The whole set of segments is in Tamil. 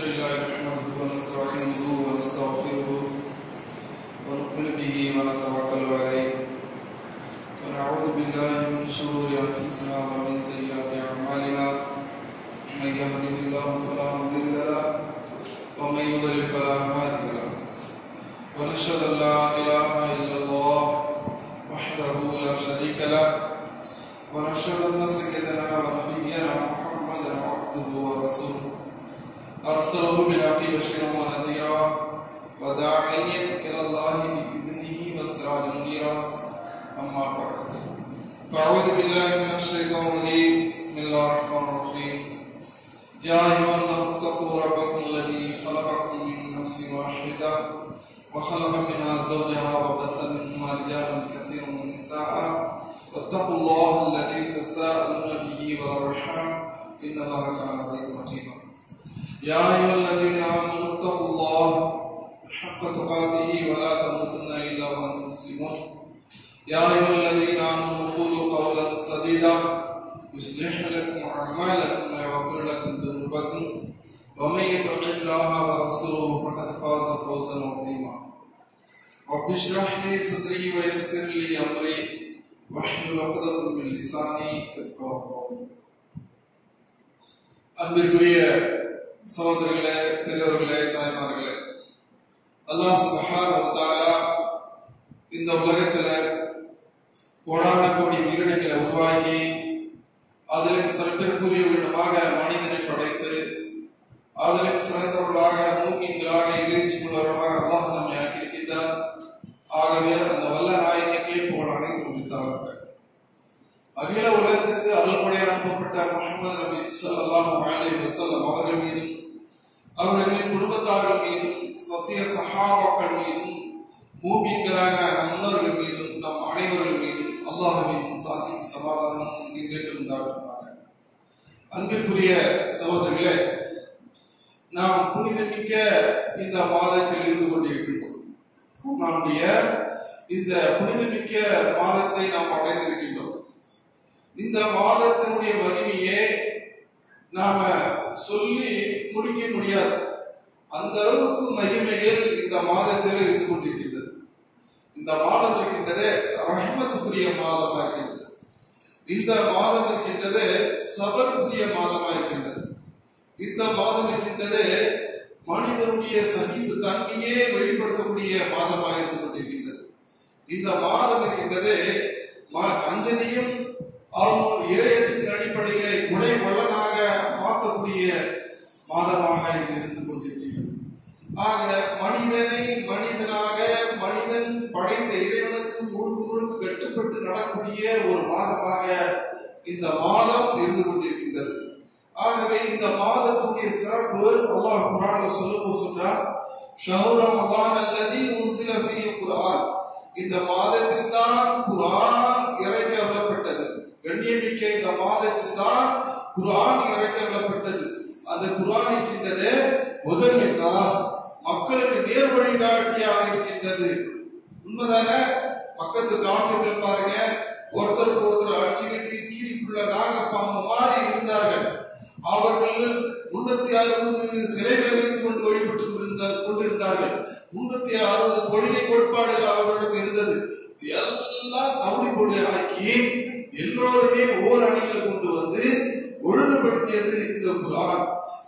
لله نحمده ونستعينه ونستغفره ونؤمن به ونتوكل عليه ونعوذ بالله من شرور أنفسنا ومن سيئات أعمالنا من يهده الله فلا مضل له ومن يضلل فلا هادي له ونشهد أن لا إله إلا الله وحده لا شريك له ونشهد أن سيدنا ونبينا محمدا عبده ورسوله أرسله بالحق بشيرا ونذيرا وداعيا إلى الله بإذنه وسراجا منيرا أما بعد فأعوذ بالله من الشيطان الرجيم بسم الله الرحمن الرحيم يا أيها الناس اتقوا ربكم الذي خلقكم من نفس واحدة وخلق منها زوجها وبث منهما رجالا كثيرا ونساء واتقوا الله الذي تساءلون به والأرحام إن الله كان عليكم رقيبا يا أيها الذين آمنوا اتقوا الله حق تقاته ولا تموتن إلا وأنتم مسلمون يا أيها الذين آمنوا قولوا قولا سديدا يصلح لكم أعمالكم ويغفر لكم ذنوبكم ومن يطع الله ورسوله فقد فاز فوزا عظيما رب اشرح لي صدري ويسر لي أمري واحلل عقدة من لساني يفقهوا قولي. அன்பிற்குரிய சகோதரர்களே, பெரியவர்களே, தாய்மார்களே, அல்லாஹ் சுப்ஹானஹு வ தஆலா இந்த உலகத்துல கோடான கோடி உயிரினங்களை உருவாக்கி அதில் சிறப்பிற்குரிய உயிரினமாக மனிதனை படைத்து அதில் சிறந்தவர்களாக மூமின்களாக இறைச்சியுள்ளவர்களாக அல்லாஹ் நம்மை ஆக்கியிருக்கின்றார். ஆகவே அந்த வல்ல நாயகனுக்கே புகழ் அனைத்து முடித்தார்கள். அகில உலகத்துக்கு அருள்படை அனுப்பப்பட்ட முஹம்மது நபி ஸல்லல்லாஹு அலைஹி வஸல்லம் அவர்கள் மீதும் அவர்களின் குடும்பத்தார்கள் மீதும் சத்திய சஹாபாக்கள் மீதும் மூமின்களான முன்னோர்கள் மீதும் நம் அனைவர்கள் மீதும் அல்லாஹ்வின் சாந்தியும் சமாதானமும் நிகழ்ந்து உண்டாகுமாக. அன்பிற்குரிய சகோதரர்களே, நாம் புனிதமிக்க இந்த மாதத்தில் இருந்து கொண்டிருக்கின்றோம். நம்முடைய இந்த புனிதமிக்க மாதத்தை நாம் அடைந்திருக்கின்றோம். இந்த மாதத்தினுடைய மகிமையை நாம சொல்லி முடிக்க முடியாது. அந்த அளவுக்கு மகிமைகள் இந்த மாதத்தில் இருந்து கொண்டிருக்கின்றது. இந்த மாதம் இருக்கின்றது ரஹ்மத்துக்குரிய மாதமாக இருக்கின்றது. இந்த மாதம் இருக்கின்றது சபருக்குரிய மாதமாக இருக்கின்றது. இந்த மாதம் இருக்கின்றது மனிதனுடைய சகிப்பு தன்மையே வெளிப்படுத்தக்கூடிய மாதமாக இருந்து கொண்டிருக்கின்றது. இந்த மாதம் இருக்கின்றது அஞ்சனையும் இறையச்சத்தின் அடிப்படையிலே உடை வல்லனாக மாற்றக்கூடிய மாதமாக இருந்து கொண்டிருக்கின்றது. ஆக மனிதனை மனிதனாக மனிதன் படைத்த இறைவனுக்கு முழுக்க கட்டுப்பட்டு நடக்கூடிய ஒரு மாதமாக இந்த மாதம் இருந்து கொண்டிருக்கின்றது. ஆகவே இந்த மாதத்துடைய சிறப்பு அல்லாஹ் குர்ஆன்ல சொல்லும்போது சொன்னார், ஷஹ்ரு ரமதான் அல்லதி உன்சில ஃபீஹில் குர்ஆன். இந்த மாதத்தில் தான் குர்ஆன் இறக்கப்பட்டது. கண்ணியமிக்க இந்த மாதத்தில் தான் குர்ஆன் இறக்கப்பட்டது. அந்த குர்ஆன் இருக்கின்றது முதல் நாஸ், மக்களுக்கு நேர் வழிகாட்டியாக இருக்கின்றது. உண்மைதானே? பக்கத்து காஃபிர்கள் பாருங்க, ஒருத்தருக்கு ஒருத்தர் அடிச்சுக்கிட்டு கீழ்க்குள்ள நாகப்பாம்பு மாறி இருந்தார்கள். அவர்கள் 360 சிலைகளை வைத்துக் கொண்டு வழிபட்டு கொண்டிருந்தார்கள். 360 கொள்கை கோட்பாடுகள் அவர்களிடம் இருந்தது. எல்லாம் தவறி கொண்டு ஆக்கி எல்லோருமே ஓர் அணிகளை கொண்டு வந்து ஒழுங்குபடுத்தியது இந்த குர்ஆன்.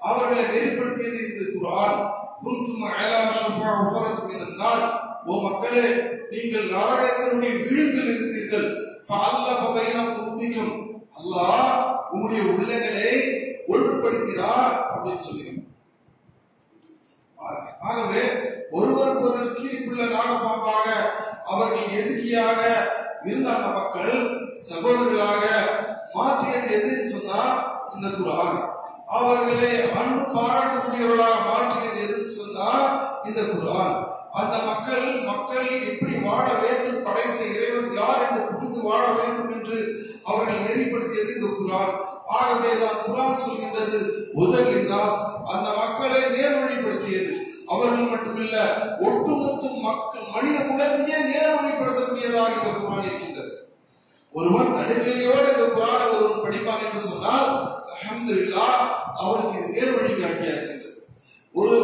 அவர்களை நெறிப்படுத்தியது இந்த குர்ஆன். குன்தும் அலா ஷஃபா உஃபரத் மினன் நார். ஓ மக்களே, நீங்கள் நரகத்தினுடைய விளிம்பில் இருந்தீர்கள். ஃபஅல்லஃப பைன குலூபிக்கும். அல்லாஹ் உங்களுடைய உள்ளங்களை ஒன்றுபடுத்தினார் அப்படின்னு சொல்லுங்க. ஆகவே ஒருவருக்கு ஒருவர் கீழ்க்குள்ள நாகப்பாம்பாக அவர்கள் எதிரியாக இருந்த அந்த மக்கள் சகோதரர்களாக மாற்றியது எதுன்னு சொன்னா இந்த குர்ஆன். அவர்களை அன்பு பாராட்டக்கூடியவர்களாக மாற்றியது எதுன்னு சொன்னா இந்த குர்ஆன். அந்த மக்கள் எப்படி வாழ வேண்டும், படைத்த இறைவன் யார் என்று புரிந்து வாழ வேண்டும் என்று அவர்கள் நெறிப்படுத்தியது இந்த குர்ஆன். ஆகவேதான் குர்ஆன் சொல்கின்றது முதலில் நாஸ், அந்த மக்களை நேர்வழிப்படுத்தியது. அவர்கள் மட்டுமில்ல, ஒட்டுமொத்த மக்கள் மனித குலத்தையே நேர்வழிப்படுத்தக்கூடியதாக இந்த குர்ஆன் இருக்கின்றது. ஒருவன் நடுநிலையோடு இந்த குர்ஆனை ஒருவன் படிப்பான் என்று சொன்னால் அல்ஹம்துலில்லாஹ் அவருக்கு இது நேர் வழி காட்டியா இருக்கின்றது. ஒரு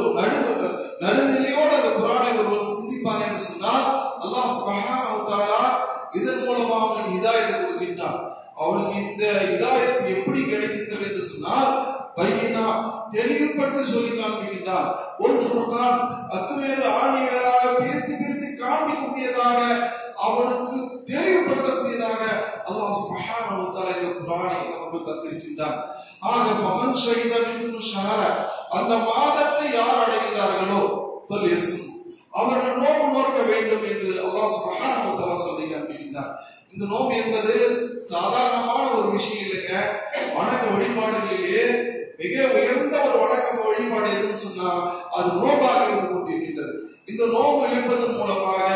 நடுநிலையோடு அந்த குர்ஆனை ஒருவன் சிந்திப்பான் என்று சொன்னால் அல்லாஹ் சுப்ஹானஹு வ தஆலா இதன் மூலமா அவனுக்கு ஹிதாயத்தை கொடுக்கின்றான். அவனுக்கு இந்த ஹிதாயத் எப்படி கிடைக்கின்றது என்று சொன்னால் பையினா தெளிவுபடுத்தி சொல்லி காண்பிக்கின்றான். ஒரு ஃபுர்கான் அக்குவேறு ஆணிவேராக பிரித்து பிரித்து காண்பிக்கக்கூடியதாக அவனுக்கு தெளிவுபடுத்தக்கூடியதாக அல்லாஹ் சுப்ஹானஹு வ தஆலா இந்த குர்ஆனை நமக்கு தந்திருக்கின்றான். ஆக ஃபமன் ஷஹித மின்கும் ஷஹர அந்த மாதத்தை யார் அடைகிறார்களோ ஃபல்யஸ்ம் அவர்கள் நோன்பு நோக்க வேண்டும் என்று அல்லாஹ் சுப்ஹானஹு வ தஆலா சொல்லி காண்பிக்கின்றார். இந்த நோன்பு என்பது சாதாரணமான ஒரு விஷயம் இல்லைங்க. வணக்க வழிபாடுகளிலே மிக உயர்ந்த ஒரு வணக்க வழிபாடு எதுன்னு சொன்னா அது நோன்பாக இருந்து கொண்டிருக்கின்றது. இந்த நோன்பு இருப்பதன் மூலமாக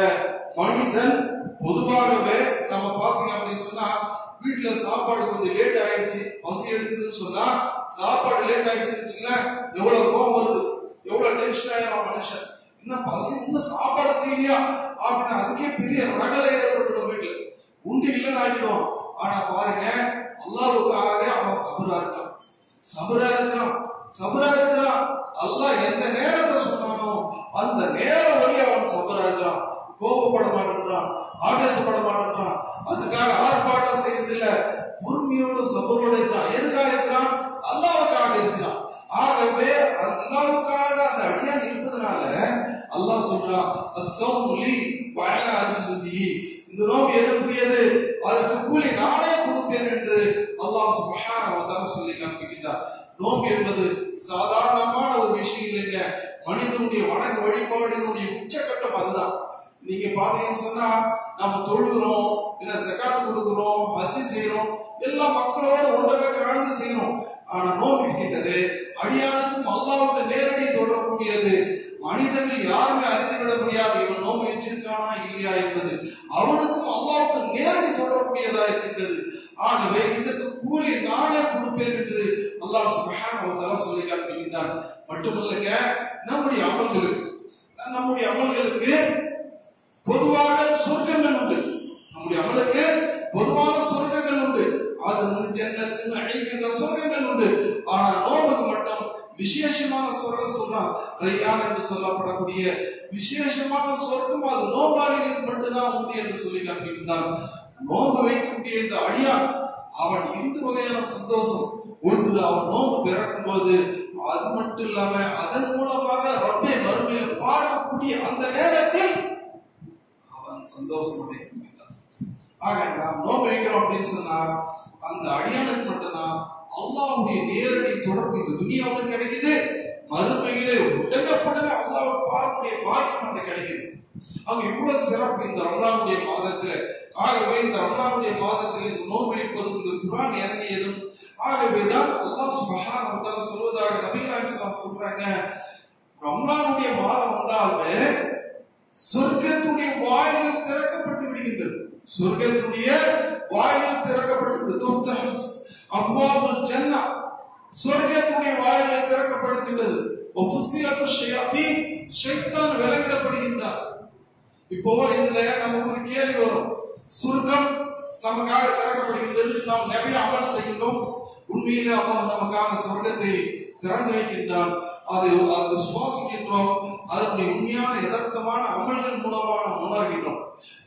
மனிதன் பொதுவாகவே நம்ம பாத்தீங்க அப்படின்னு சொன்னா வீட்டுல சாப்பாடு கொஞ்சம் லேட் ஆயிடுச்சு, பசி எடுக்குதுன்னு சொன்னா சாப்பாடு லேட் ஆயிடுச்சுன்னு வச்சுங்களேன், எவ்வளவு கோபம் வருது, எவ்வளவு டென்ஷன் ஆயிரும் மனுஷன். இன்னும் பசி இன்னும் சாப்பாடு செய்யலையா அப்படின்னு அதுக்கே பெரிய ரகலை ஏற்பட்டுடும். வீட்டுல உண்டு இல்லைன்னு ஆகிடுவான். ஆனா பாருங்க, அல்லாஹ்வுக்காக அவன் சபரா இருக்கான், சபரா இருக்கிறான், சபரா இருக்கிறான். அல்லாஹ் எந்த நேரத்தை சொன்னானோ அந்த நேரம் வரை அவன் சபரா இருக்கிறான். கோபப்பட மாட்டேன்றான், ஆவேசப்பட மாட்டேன்றான், அதுக்காக ஆர்ப்பாட்டம் செய்யறது இல்ல, பொறுமையோட சபரோட இருக்கிறான். எதுக்காக இருக்கிறான்? அல்லாஹ்வுக்காக இருக்கிறான். ஆகவே அல்லாஹ்வுக்காக அந்த அடியான் இருப்பதனால அல்லாஹ் சொல்றான் அஸ்ஸௌமு லி வ அனா அஜ்ஸி, இந்த நோன்பு எனக்குரியது, அதற்கு கூலி நானே கொடுப்பேன் என்று அல்லாஹ் சுப்ஹானஹு வ தஆலா சொல்லி காண்பிக்கின்றார். நோன்பு என்பது சாதாரணமான ஒரு விஷயம் இல்லைங்க. மனிதனுடைய வணக்க வழிபாடினுடைய உச்சகட்டம் அதுதான். நீங்க பாத்தீங்கன்னு சொன்னா நம்ம தொழுகிறோம், இல்ல ஜகாத் கொடுக்கிறோம், ஹஜ் செய்யறோம், எல்லா மக்களோட ஒன்றரை கலந்து செய்யறோம். ஆனா நோன்பு இருக்கின்றது அடியானுக்கும் அல்லாஹ்வுக்கு நேரடி தொடரக்கூடியது. மனிதர்கள் யாருமே அறிந்துவிட முடியாது இவன் நோன்பு வச்சிருக்கானா இல்லையா என்பது. அவனுக்கும் அல்லாஹ்வுக்கு நேரடி தொடரக்கூடியதா இருக்கின்றது. ஆகவே இதற்கு கூலி நானே கொடுப்பேன் என்று அல்லாஹ் சுப்ஹானஹு வ தஆலா சொல்லி காண்பிக்கின்றார். மட்டுமல்லங்க, நம்முடைய அமல்களுக்கு பொதுவாக சொர்க்கங்கள் உண்டு. நம்முடைய அமலுக்கு பொதுவான சொர்க்கங்கள் உண்டு. அது ஜன்னத்து நஈம் என்ற சொர்க்கங்கள் உண்டு. ஆனா நோன்புக்கு மட்டும் விசேஷமான சொர்க்கம் சொல்றான். ரையான் என்று சொல்லப்படக்கூடிய விசேஷமான சொர்க்கம் அது நோன்பாளிகளுக்கு மட்டும்தான் உண்டு என்று சொல்லி காண்பிக்கின்றார். நோன்பு வைக்கக்கூடிய இந்த அடியான் அவன் 2 வகையான சந்தோஷம். ஒன்று, அவன் நோன்பு பிறக்கும் போது, அது மட்டும் இல்லாம அதன் மூலமாக ரப்பை மறுமையில பார்க்கக்கூடிய அந்த நேரத்தில் அவன் சந்தோஷம் அடைகின்றான். ஆக நாம் நோன்பு வைக்கிறோம் அப்படின்னு சொன்னா அந்த அடியானுக்கு மட்டும்தான் அல்லாஹ்வுடைய நேரடி தொடர்பு இந்த துனியாவுல கிடைக்குது, மறுமையிலே உடனே அல்லாஹ்வை பார்க்கக்கூடிய பாக்கியம் அந்த கிடைக்குது. அவங்க இவ்வளவு சிறப்பு இந்த ரமலானுடைய மாதத்துல. ஆகவே இந்த ரமலானுடைய மாதத்தில் இந்த நோன்பு வைப்பதும் இந்த குர்ஆன் இறங்கியதும் ஆகவேதான் அல்லாஹ் சுப்ஹானஹு வ தஆலா சொல்வதாக நபிகள் நாயகம் ஸல்லல்லாஹு அலைஹி வஸல்லம் சொல்றாங்க, ரமலானுடைய மாதம் வந்தாலே சொர்க்கத்துடைய வாயில்கள் திறக்கப்பட்டு விடுகின்றது. சொர்க்கத்துடைய வாயில்கள் திறக்கப்பட்டு விடுகின்றது. அப்வாபுல் ஜன்னah, சொர்க்கத்துடைய வாயில்கள் திறக்கப்படுகின்றது. வஃபுஸிலத்து ஷயாத்தீன், ஷைத்தான் விலக்கிடப்படுகின்றார். இப்போ இதுல நமக்கு ஒரு கேள்வி வரும். சொர்க்கம் நமக்காக திறக்கப்படுகின்றது, நாம் நிறைய அமல் செய்கின்றோம். உண்மையிலே அல்லாஹ் நமக்காக சொர்க்கத்தை திறந்து வைக்கின்றான். அதை சுவாசிக்கின்றோம். அதனுடைய உண்மையான யதார்த்தமான அமல்கள் மூலமாக நாம் உணர்கின்றோம்.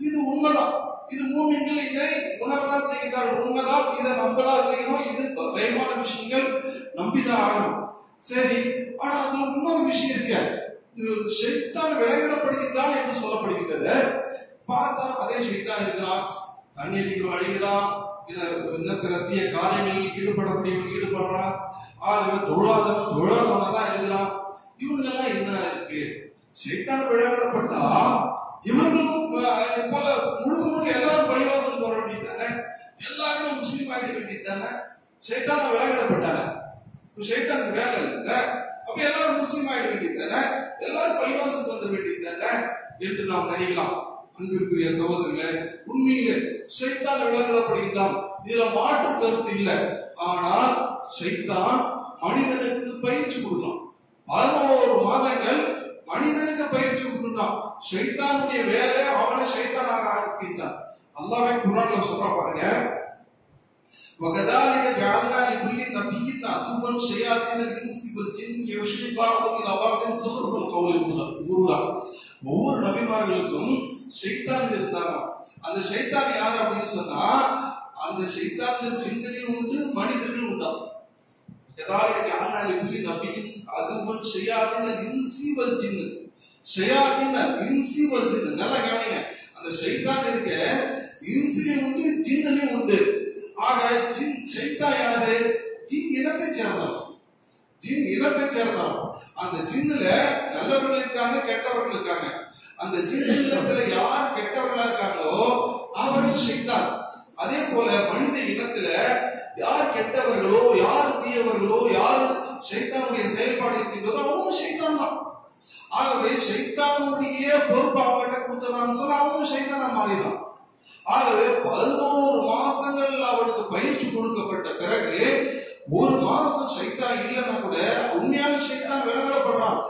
இது உண்மைதான். இது மூமின்கள் இதை உணரதான் செய்கிறார்கள். உண்மைதான், இதை நம்பதான் செய்யணும். இது பயமான விஷயங்கள் நம்பிதான் ஆகணும். சரி, ஆனா அதுல இன்னொரு விஷயம் இருக்க, ஷைத்தான் விலகிடப்படுகின்றான் என்று சொல்லப்படுகின்றது. பார்த்தா அதே ஷைத்தான் இருக்கிறான், தண்ணி அடிக்கிறோம் அடிக்கிறான், தீய காரியங்களில் ஈடுபடக்கூடியவன் ஈடுபடுறான். ஆகவே தொழாதவனாதான் இருக்கிறான். இவங்கெல்லாம் என்ன இருக்கு? ஷைத்தான் விலகிடப்பட்டா இவர்களும் போல முழுக்க எல்லாரும் பள்ளிவாசல் போற வேண்டியது தானே, எல்லாருமே முஸ்லீம் ஆகிட வேண்டியது தானே. ஷைத்தான விலகிடப்பட்டாங்க, ஷைத்தானுக்கு வேலை இல்லைங்க. அப்ப எல்லாரும் முஸ்லீம் ஆகிட வேண்டியது தானே, எல்லாரும் பள்ளிவாசல் வந்து வேண்டியது தானே என்று நாம் நினைக்கலாம். அன்பிற்குரிய சகோதரர்களே, உண்மையிலே ஷைத்தான் விலகிடப்படுகின்றான், இதுல மாற்று கருத்து இல்லை. ஆனால் ஷைத்தான் மனிதனுக்கு பயிற்சி கொடுக்கலாம். 11 மாதங்கள் மனிதனுக்கு பயிற்சி கொடுக்கின்றான். ஷைத்தானுடைய வேலை அவனை ஷைத்தானாக ஆக்கின்றான். அல்லாஹ்வே குர்ஆன்ல சொல்ற பாருங்க, வகதாலிக ஜஅல்னா லிகுல்லி நபிய்யின் ஷயாத்தீன இன்சி வல் ஜின்னி யுஹி பஅதுஹும் இலா பஅதின் ஸுஹ்ருஃபல் கௌலி குருரா. ஒவ்வொரு நபிமார்களுக்கும் ஷைத்தான் இருந்தாங்க. அந்த ஷைத்தான் யார் அப்படின்னு சொன்னா அந்த ஷைத்தான்ல ஜின்களும் உண்டு மனிதர்களும் உண்டா. கதாலிக ஜஅல்னா லிகுல்லி நபியின் அதுவன் ஷயாத்தீன இன்சி வல் ஜின்னி. ஷயாத்தீன இன்சி வல் ஜின்னி நல்லா கவனிங்க. அந்த ஷைத்தான் இருக்க இன்சிலையும் உண்டு ஜின்னிலையும் உண்டு. ஆக ஜின் ஷைத்தான் யாரு? ஜின் இனத்தை சேர்ந்தவன். ஜின் இனத்தை சேர்ந்தவன். அந்த ஜின்னுல நல்லவர்கள் இருக்காங்க, கெட்டவர்கள் இருக்காங்க. அந்த ஜின் இனத்துல யார் கெட்டவர்களா இருக்காங்களோ அவர்கள் ஷைத்தான். அதே போல மனித இனத்துல யார் கெட்டவர்களோ, யார் தீயவர்களோ, யார் ஷைத்தானுடைய செயல்பாடு இருக்கின்றதோ அவங்க ஷைத்தான் தான். ஆகவே ஷைத்தானுடைய பொறுப்பு அவங்ககிட்ட கொடுத்தனான்னு சொன்னா அவங்க ஷைத்தானா மாறிடலாம். ஆகவே 11 மாசங்கள் அவனுக்கு பயிற்சி கொடுக்கப்பட்ட பிறகு ஒரு மாசம் ஷைத்தான் இல்லைன்னா கூட உண்மையான ஷைத்தான் விலகப்படுறான்.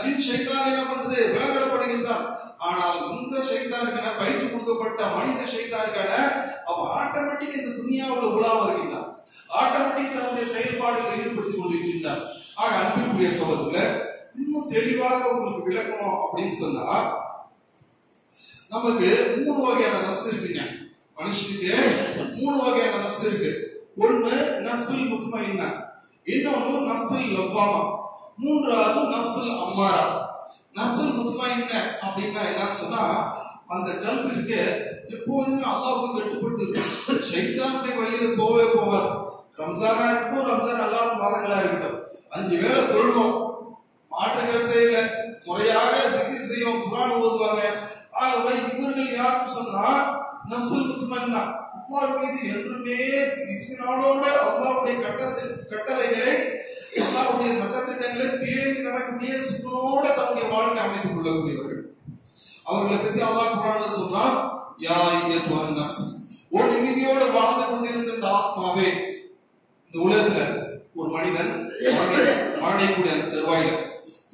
ஜின் ஷைத்தான் என்ன பண்றது? விலகப்படுகின்றான். ஆனால் இந்த ஷைத்தானுக்கான பயிற்சி கொடுக்கப்பட்ட மனித ஷைத்தானுக்கான அவன் ஆட்டோமேட்டிக் இந்த துனியாவுல உலா வருகின்றான். ஆட்டோமேட்டிக் தன்னுடைய செயல்பாடுகளை ஈடுபடுத்திக் கொண்டிருக்கின்றான். ஆக அன்புக்குரிய சகோதரர்களே, இன்னும் தெளிவாக உங்களுக்கு விளக்கணும் அப்படின்னு சொன்னா நமக்கு 3 வகையான நஃப்ஸ் இருக்குங்க. மனுஷனுக்கு 3 வகையான நஃப்ஸ் இருக்கு. ஒன்னு நஃப்ஸுல் முத்மஇன்னா, இன்னொன்னு நஃப்ஸுல் லவ்வாமா, மூன்றாவது நஃப்ஸுல் அம்மாரா. நஃப்ஸுல் முத்மஇன்னா அப்படின்னா என்னன்னு சொன்னா அந்த கல்பு இருக்க எப்போதுமே அல்லாஹ்வுக்கு கட்டுப்பட்டு இருக்கும். ஷைத்தானுடைய வழியில போவே போகாது. ரம்ஜானா இருக்கும், ரம்ஜான் அல்லாத மாதங்களா இருக்கட்டும், 5 வேளை தொழுவோம், மாற்று கருத்தே இல்லை, முறையாக திக்ர் செய்வோம், குர்ஆன் ஓதுவாங்க. ஆகவே இவர்கள் யாருன்னு சொன்னா நஃப்ஸுல் முத்மஇன்னா, அல்லாஹ் மீது என்றுமே இத்மினானோட அல்லாஹ்வுடைய கட்டளைகளை அல்லாஹ்வுடைய சட்டத்திட்டங்களை பேணி நடக்கக்கூடிய சுத்தனோட தன்னுடைய வாழ்க்கை அமைத்துக் கொள்ளக்கூடியவர்கள். அவர்களை பற்றி அல்லாஹ் குர்ஆன்ல சொல்றான், யா அய்யுஹன் நஃப்ஸ், ஓ நிம்மதியோட வாழ்ந்து கொண்டிருந்த இந்த ஆத்மாவே. இந்த உலகத்துல ஒரு மனிதன் மரணிக்கூடிய தருவாயில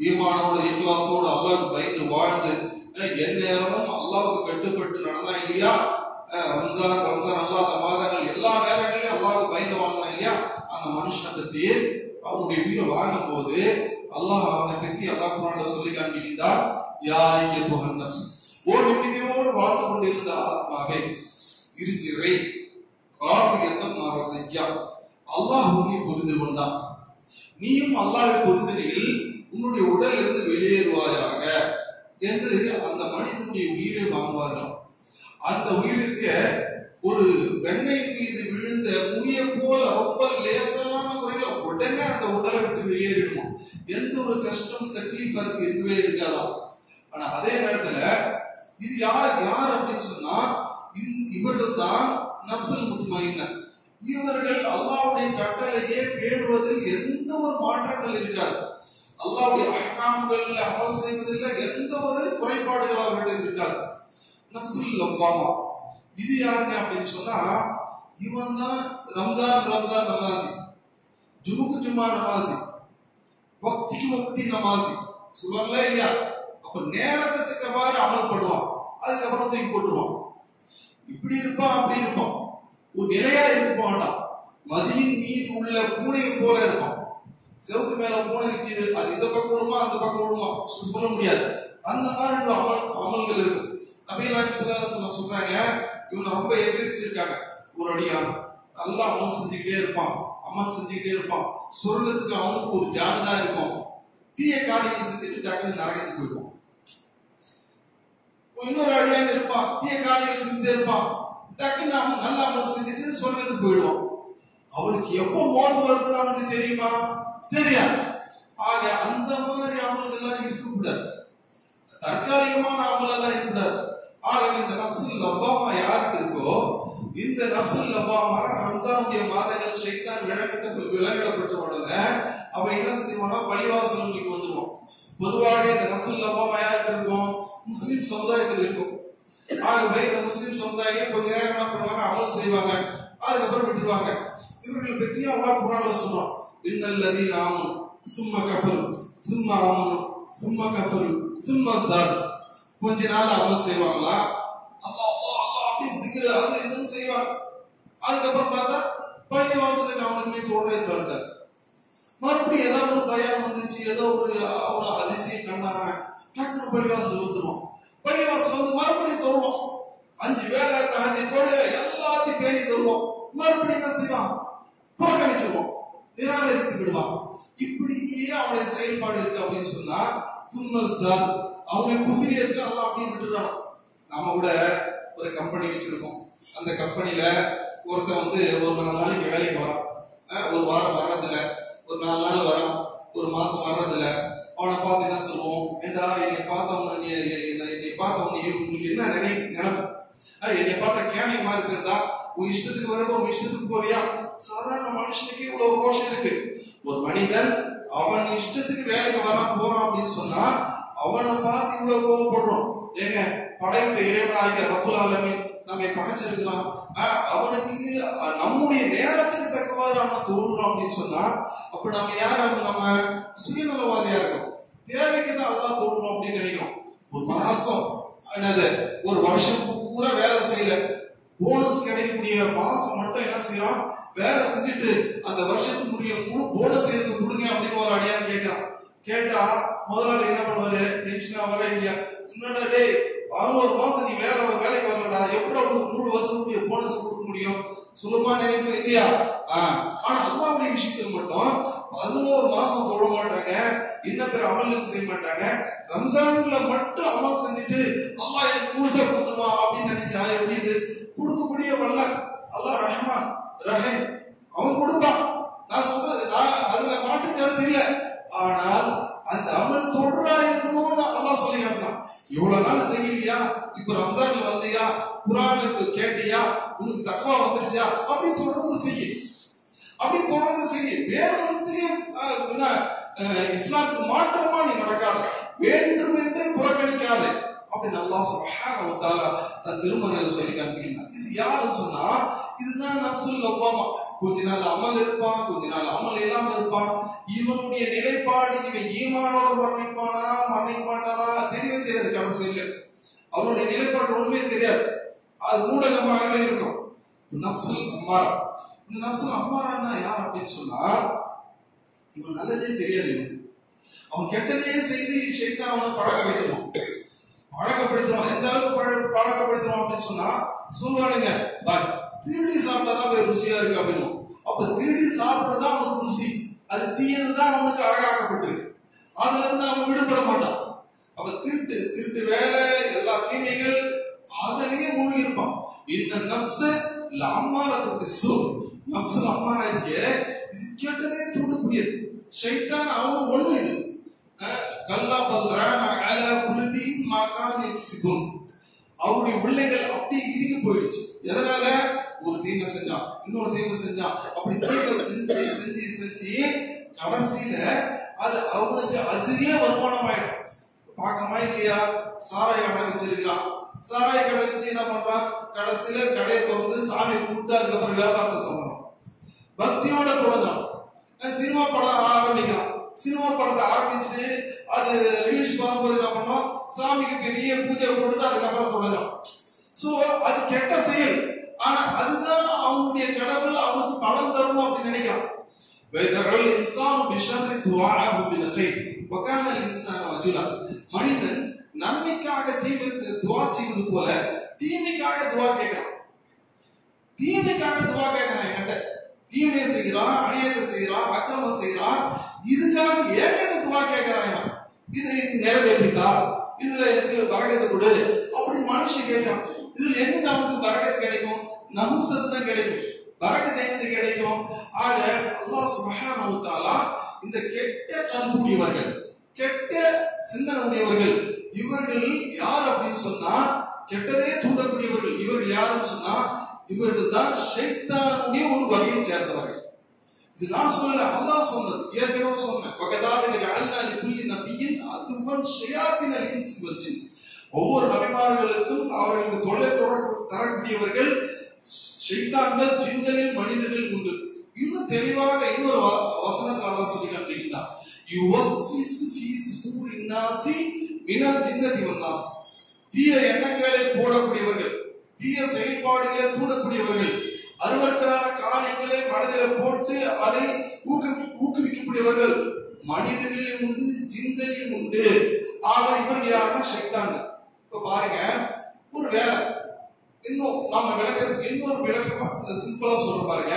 ஈமானோட இஸ்லாசோட அல்லாஹ்வுக்கு பயந்து வாழ்ந்து எந்நேரமும் அல்லாஹ்வுக்கு கட்டுப்பட்டு நடந்தா இல்லையா, ரம்ஜான் அல்லாத மாதங்கள் எல்லா நேரங்களிலும் அல்லாஹ்வுக்கு பயந்து வாழ்ந்தான் இல்லையா, அந்த மனுஷனை பத்தி அவனுடைய உயிரை வாங்கும் போது அல்லாஹ் அவனை பத்தி அல்லாஹ் குர்ஆன்ல சொல்லி காண்பிக்கின்றார், யா அய்யுஹன் நஃப்ஸ், ஓ நிம்மதியோடு வாழ்ந்து கொண்டிருந்த ஆத்மாவே, இருச்சிறை காபியத்தம் நாரஸியா, அல்லாஹ் உன்னை புரிந்து கொண்டான், நீயும் அல்லாஹ்வை பொருந்தினில் உன்னுடைய உடலில் இருந்து வெளியேறுவாயாக என்று அந்த மனிதனுடைய உயிரை வாங்குவார்களாம். அந்த உயிருக்கு ஒரு வெண்ணெய் மீது விழுந்த முடிய போல ரொம்ப லேசான முறையில உடனே அந்த உடலை விட்டு வெளியேறிடுமா. எந்த ஒரு கஷ்டம் தக்லீஃப் அதுக்கு இருக்கவே இருக்காதாம். ஆனா அதே நேரத்துல இது யார் அப்படின்னு சொன்னா இவர்கள் தான் நஃப்ஸுல் முத்மஇன்னா. இவர்கள் அல்லாஹ்வுடைய கட்டளையை பேணுவதில் எந்த ஒரு மாற்றங்கள் இருக்காது. அல்லாஹ்வுடைய அஹ்காம்கள் அமல் செய்வதில் எந்த ஒரு குறைபாடுகள் அவர்களிடம் இருக்காது. நஃப்ஸுல் லவ்வாமா, இது யாருங்க அப்படின்னு சொன்னா இவன் தான் ரம்ஜான் நமாசி, ஜுமுக்கு ஜும்மா நமாசி, வக்திக்கு வக்தி நமாசி சொல்லுவாங்களா இல்லையா. அப்ப நேரத்துக்கு எவ்வாறு அமல்படுவான், அதுக்கப்புறம் தூக்கி போட்டுருவான். இப்படி இருப்பான், அப்படி இருப்பான், ஒரு நிலையா இருக்க மாட்டான். மதியின் மீது உள்ள பூனை போல இருப்பான். செவத்து மேல பூனை இருக்குது, அது இந்த பக்கம் விடுமா அந்த பக்கம் விடுமா சொல்ல முடியாது. அந்த மாதிரி அமல்கள் இருக்கு. நபிகள் ஸல்லல்லாஹு அலைஹி வஸல்லம் சொல்றாங்க, இவனை ரொம்ப எச்சரிச்சிருக்காங்க. ஒரு அடியான் நல்லா அமல் செஞ்சுக்கிட்டே இருப்பான், அமல் செஞ்சுக்கிட்டே இருப்பான், சொர்க்கத்துக்கு அவனுக்கு ஒரு ஜான் தான் இருக்கும். தீய காரியங்கள் செஞ்சுட்டு டக்குன்னு நரகத்துக்கு போயிடுவான். இன்னொரு அடியான் இருப்பான், தீய காரியங்கள் செஞ்சுட்டே இருப்பான், டக்குன்னு அவன் நல்ல அமல் செஞ்சுட்டு சொர்க்கத்துக்கு போயிடுவான். அவனுக்கு எப்போ மோது வருதுன்னு அவனுக்கு தெரியுமா? தெரியாது. ஆக அந்த மாதிரி அமல்கள்லாம் இருக்கக்கூடாது, தற்காலிகமான அமல் எல்லாம் இருக்கக்கூடாது. ஆகவே இந்த நஃப்ஸுல் லவ்வாமா யாருக்கு இருக்கோ, இந்த நஃப்ஸுல் லவ்வாமா ரம்ஜானுடைய மாதங்கள் ஷைத்தான் விலங்கிடப்பட்ட உடனே அவன் என்ன செஞ்சிருவானா பள்ளிவாசலுக்கு வந்துருவான். பொதுவாக இந்த நஃப்ஸுல் லவ்வாமா யாருக்கு இருக்கும்? முஸ்லிம் சமுதாயத்தில் இருக்கும். ஆகவே இந்த முஸ்லிம் சமுதாயம் கொஞ்ச நேரம் என்ன பண்ணுவாங்க, அமல் செய்வாங்க, அதுக்கப்புறம் விட்டுருவாங்க. இவர்களை பத்தி அல்லாஹ் குர்ஆன்ல சொல்றான், இன்னல்லதீன ஆமனு சும்ம கஃபரு சும்ம ஆமனு சும்ம கஃபரு சும்ம ஸாது. கொஞ்ச நாள் அமல் செய்வாங்களா, அல்லாஹ் அப்படி திக்ர் அது இதுன்னு செய்வாங்க. அதுக்கப்புறம் பார்த்தா பள்ளிவாசலுக்கு அவனுக்கு தொடர்ந்து இருப்பாங்க. மறுபடியும் ஏதாவது ஒரு பயம் வந்துச்சு, ஏதோ ஒரு அவ்வளோ அதிசயம் கண்டாங்க, டக்குனு பள்ளிவாசல் ஊத்துவோம். பள்ளிவாசல் வந்து மறுபடியும் தொழுவோம். 5 வேலை 5 தொழுகை எல்லாத்தையும் பேணி தருவோம். மறுபடியும் என்ன செய்வான்? புறக்கணிச்சிருவோம், நிராகரித்து விடுவான். இப்படியே அவனுடைய செயல்பாடு இருக்கு அப்படின்னு சொன்னா அவனுடைய குஃபிரியத்துல எல்லாம் அப்படியே விட்டுறான். நாம கூட ஒரு கம்பெனி வச்சிருக்கோம். அந்த கம்பெனில ஒருத்தன் வந்து ஒரு 4 நாளைக்கு வேலைக்கு வரான், ஒரு வாரம் வர்றதில்ல, ஒரு 4 நாள் வரான், ஒரு மாசம் வர்றதில்ல. அவனை பார்த்து என்ன சொல்லுவோம்? ஏண்டா என்னை பார்த்தவன என்னை பார்த்தவனே உனக்கு என்ன நினைப்பு? என்னை பார்த்தா கேனை மாதிரி இருந்தா உன் இஷ்டத்துக்கு வரப்போ உன் இஷ்டத்துக்கு போவியா? சாதாரண மனுஷனுக்கு இவ்வளவு ரோஷம் இருக்கு. ஒரு மனிதன் அவன் இஷ்டத்துக்கு வேலைக்கு போறான் அப்படின்னு சொன்னா அவனை பார்த்து இவ்வளவு கோவப்படுறோம். ஏங்க, படைத்த இறைவனாகிய ரப்புல் ஆலமீன் நம்மை படைச்சிருக்கலாம், அவனுக்கு நம்முடைய நேரத்துக்கு தக்கவாறு அவனை தோணுறோம் அப்படின்னு சொன்னா அப்ப நம்ம யார்? நம்ம சுயநலவாதியா இருக்கோம். தேவைக்கு தான் அல்லாஹ் தோணுறோம் அப்படின்னு நினைக்கிறோம். ஒரு மாசம் என்னது, ஒரு வருஷம் பூரா வேலை செய்யல, போனஸ் கிடைக்கக்கூடிய மாசம் மட்டும் என்ன செய்யறான்? வேலை செஞ்சுட்டு அந்த வருஷத்துக்குரிய முழு போனஸ் எனக்கு கொடுங்க அப்படின்னு ஒரு அடியான்னு கேட்கிறான். கேட்டா முதலாளி என்ன பண்ணுவாரு? டென்ஷனா வர இல்லையா? என்னடா டேய், 11 மாசம் நீ வேலைக்கு வரலடா, எப்படி அவனுக்கு முழு வருஷத்துக்கு போனஸ் கொடுக்க முடியும்? சுலமா நினைப்பு இல்லையா? ஆனா அல்லாஹ்வுடைய விஷயத்துல மட்டும் 11 மாசம் தொழ மாட்டாங்க, என்ன பேர் அமல்கள் செய்ய மாட்டாங்க. ரம்ஜான்ல மட்டும் அமல் செஞ்சுட்டு அல்லாஹ் எனக்கு முழுசா கொடுத்துருவான் அப்படின்னு நினைச்சா எப்படி? இது கொடுக்கக்கூடிய வல்ல அல்லாஹ் ரஹ்மான் ரஹீம், அவன் கொடுப்பான். நான் சொல்றது அதுல மாற்று கருத்து இல்லை. ஆனால் அந்த அமல் தொடரா இருக்கணும்னு அல்லாஹ் சொல்லி காட்டான். இவ்வளவு நாள் செய்யலையா, இப்ப ரம்ஜான்ல வந்தியா, குர்ஆனுக்கு கேட்டியா, உனக்கு தக்வா வந்துருச்சா, அப்படி தொடர்ந்து செய்ய, அப்படி தொடர்ந்து செய்ய. வேணும்னு இஸ்லாத்துக்கு மாற்றமா நீ நடக்காத, வேண்டும் என்று புறக்கணிக்காத அப்படின்னு அல்லாஹ் சுப்ஹானஹு வ தஆலா தன் திருமறையில சொல்லி காண்பிக்கிறார். இது யாருன்னு சொன்னா இதுதான் நஃப்சுல் லவ்வாமா. கொஞ்ச நாள் அமல் இருப்பான், கொஞ்ச நாள் அமல் இல்லாம இருப்பான். இவனுடைய நிலைப்பாடு இவன் ஈமானோட மரணிப்பானா மரணிக்க மாட்டானா தெரியவே தெரியாது. கடைசியில் அவனுடைய நிலைப்பாடு ஒண்ணுமே தெரியாது, அது மூடகமாகவே இருக்கும். நஃப்சுல் அம்மாரா. இந்த நஃப்சுல் அம்மாரான்னா யார் அப்படின்னு சொன்னா, இவன் நல்லதே தெரியாது, அவன் கெட்டதே செய்து ஷைத்தான் அவனை பழக்கப்படுத்துவான். எந்த அளவுக்கு பழக்கப்படுத்துவான் அப்படின்னு சொன்னா சொல்லுவானுங்க, திருடி சாப்பிட்டாதான் ருசியா இருக்கு அப்படின்னு. அப்ப திருடி சாப்பிடுறதா அவனுக்கு ருசி, அது தீயதுதான் அவனுக்கு அழகாக்கப்பட்டிருக்கு. அதுல இருந்து அவன் விடுபட மாட்டான். அப்ப திருட்டு வேலை, எல்லா தீமைகள் அதனையே மூழ்கி இருப்பான். இந்த நஃப்ஸு அம்மாரத்துக்கு நஃப்ஸு அம்மாரா இருக்கே, இது கெட்டதே தூண்டக்கூடியது. ஷைத்தான் அவனும் ஒண்ணு இது. கல்லா பல்ரான அல குலுபி மகான் எக்ஸிபுன், அவருடைய உள்ளங்கள் அப்படியே இறுகி போயிடுச்சு. எதனால? ஒரு தீமை செஞ்சான், இன்னொரு தீமை செஞ்சான், அப்படி தீமை செஞ்சு கடைசியில அது அவனுக்கு அதுவே வருமானம் ஆயிடும். பார்க்கமா இல்லையா? சாராய கடை வச்சிருக்கிறான், சாராய கடை வச்சு என்ன பண்றான்? கடைசியில கடையை திறந்து சாமி கும்பிட்டு அதுக்கப்புறம் வியாபாரத்தை தொடங்கணும், பக்தியோட தொடங்கலாம். சினிமா படம் ஆரம்பிக்கலாம், சினிமா படத்தை ஆரம்பிச்சுட்டு அது ரிலீஸ் பண்ணும்போது என்ன பண்ணோம்? சாமிக்கு பெரிய பூஜை போட்டுட்டு அதுக்கப்புறம் தொடங்கலாம். சோ அது கெட்ட செயல், ஆனா அதுதான் அவனுடைய கடவுள் அவனுக்கு பலன் தரணும் அப்படின்னு நினைக்கிறான். மனிதன் நன்மைக்காக துவா செய்வது போல தீமைக்காக துவா கேட்கிறான். தீமைக்காக துவா கேட்கிறான். என்கிட்ட தீமையை செய்கிறான், அநியாயத்தை செய்கிறான், அக்கிரமம் செய்கிறான், இதுக்காக ஏங்கிட்ட துவா கேட்கிறான். இது நிறைவேற்றித்தா, இதுல எனக்கு பரக்கத்தை கொடு அப்படின்னு மனுஷன் கேட்கிறான். இதுல என்ன நமக்கு பரக்கத்து கிடைக்கும்? நஹுசத்து தான் கிடைக்கும். பரக்கத்து எங்க கிடைக்கும்? ஆக அல்லாஹ் சுப்ஹானஹு வ தஆலா இந்த கெட்ட கல்புடையவர்கள், கெட்ட சிந்தனை உடையவர்கள், இவர்கள் யார் அப்படின்னு சொன்னா கெட்டதே தூண்டக்கூடியவர்கள். இவர்கள் யாருன்னு சொன்னா இவர்கள் தான் ஷைத்தானுடைய ஒரு வகையை சேர்ந்தவர்கள். இது நான் சொல்லல, அல்லாஹ் சொன்னது. ஏற்கனவே சொன்னேன், வகதாலிக ஜஅல்னா லிகுல்லி நபிய்யின் அதுவன் ஷயாத்தினல் இன்சி வல் ஜின். ஒவ்வொரு நபிமார்களுக்கும் அவர்களுக்கு தொல்லை தரக்கூடியவர்கள் ஷைத்தான்கள், ஜின்களில் மனிதர்கள் உண்டு. இன்னும் தெளிவாக இன்னொரு வசனத்தில் அல்லாஹ் சொல்லி காண்பிக்கிறார், யுவஸ்விசு ஃபீ சுதூரின் நாஸி மினல் ஜின்னதி வன் நாஸ். தீய எண்ணங்களை போடக்கூடியவர்கள், தீய செயல்பாடுகளை தூண்டக்கூடியவர்கள், அருவருக்கான காரியங்களை மனதில் போட்டு அதை ஊக்குவிக்கக்கூடியவர்கள் கூடியவர்கள் மனிதனிலும் உண்டு, ஜிந்தனிலும் உண்டு. ஆக இவர்கள் யாருன்னா ஷைத்தான். இப்ப பாருங்க, ஒரு வேலை இன்னும் நாம விளக்கிறதுக்கு இன்னொரு விளக்கமா சிம்பிளா சொல்ற பாருங்க.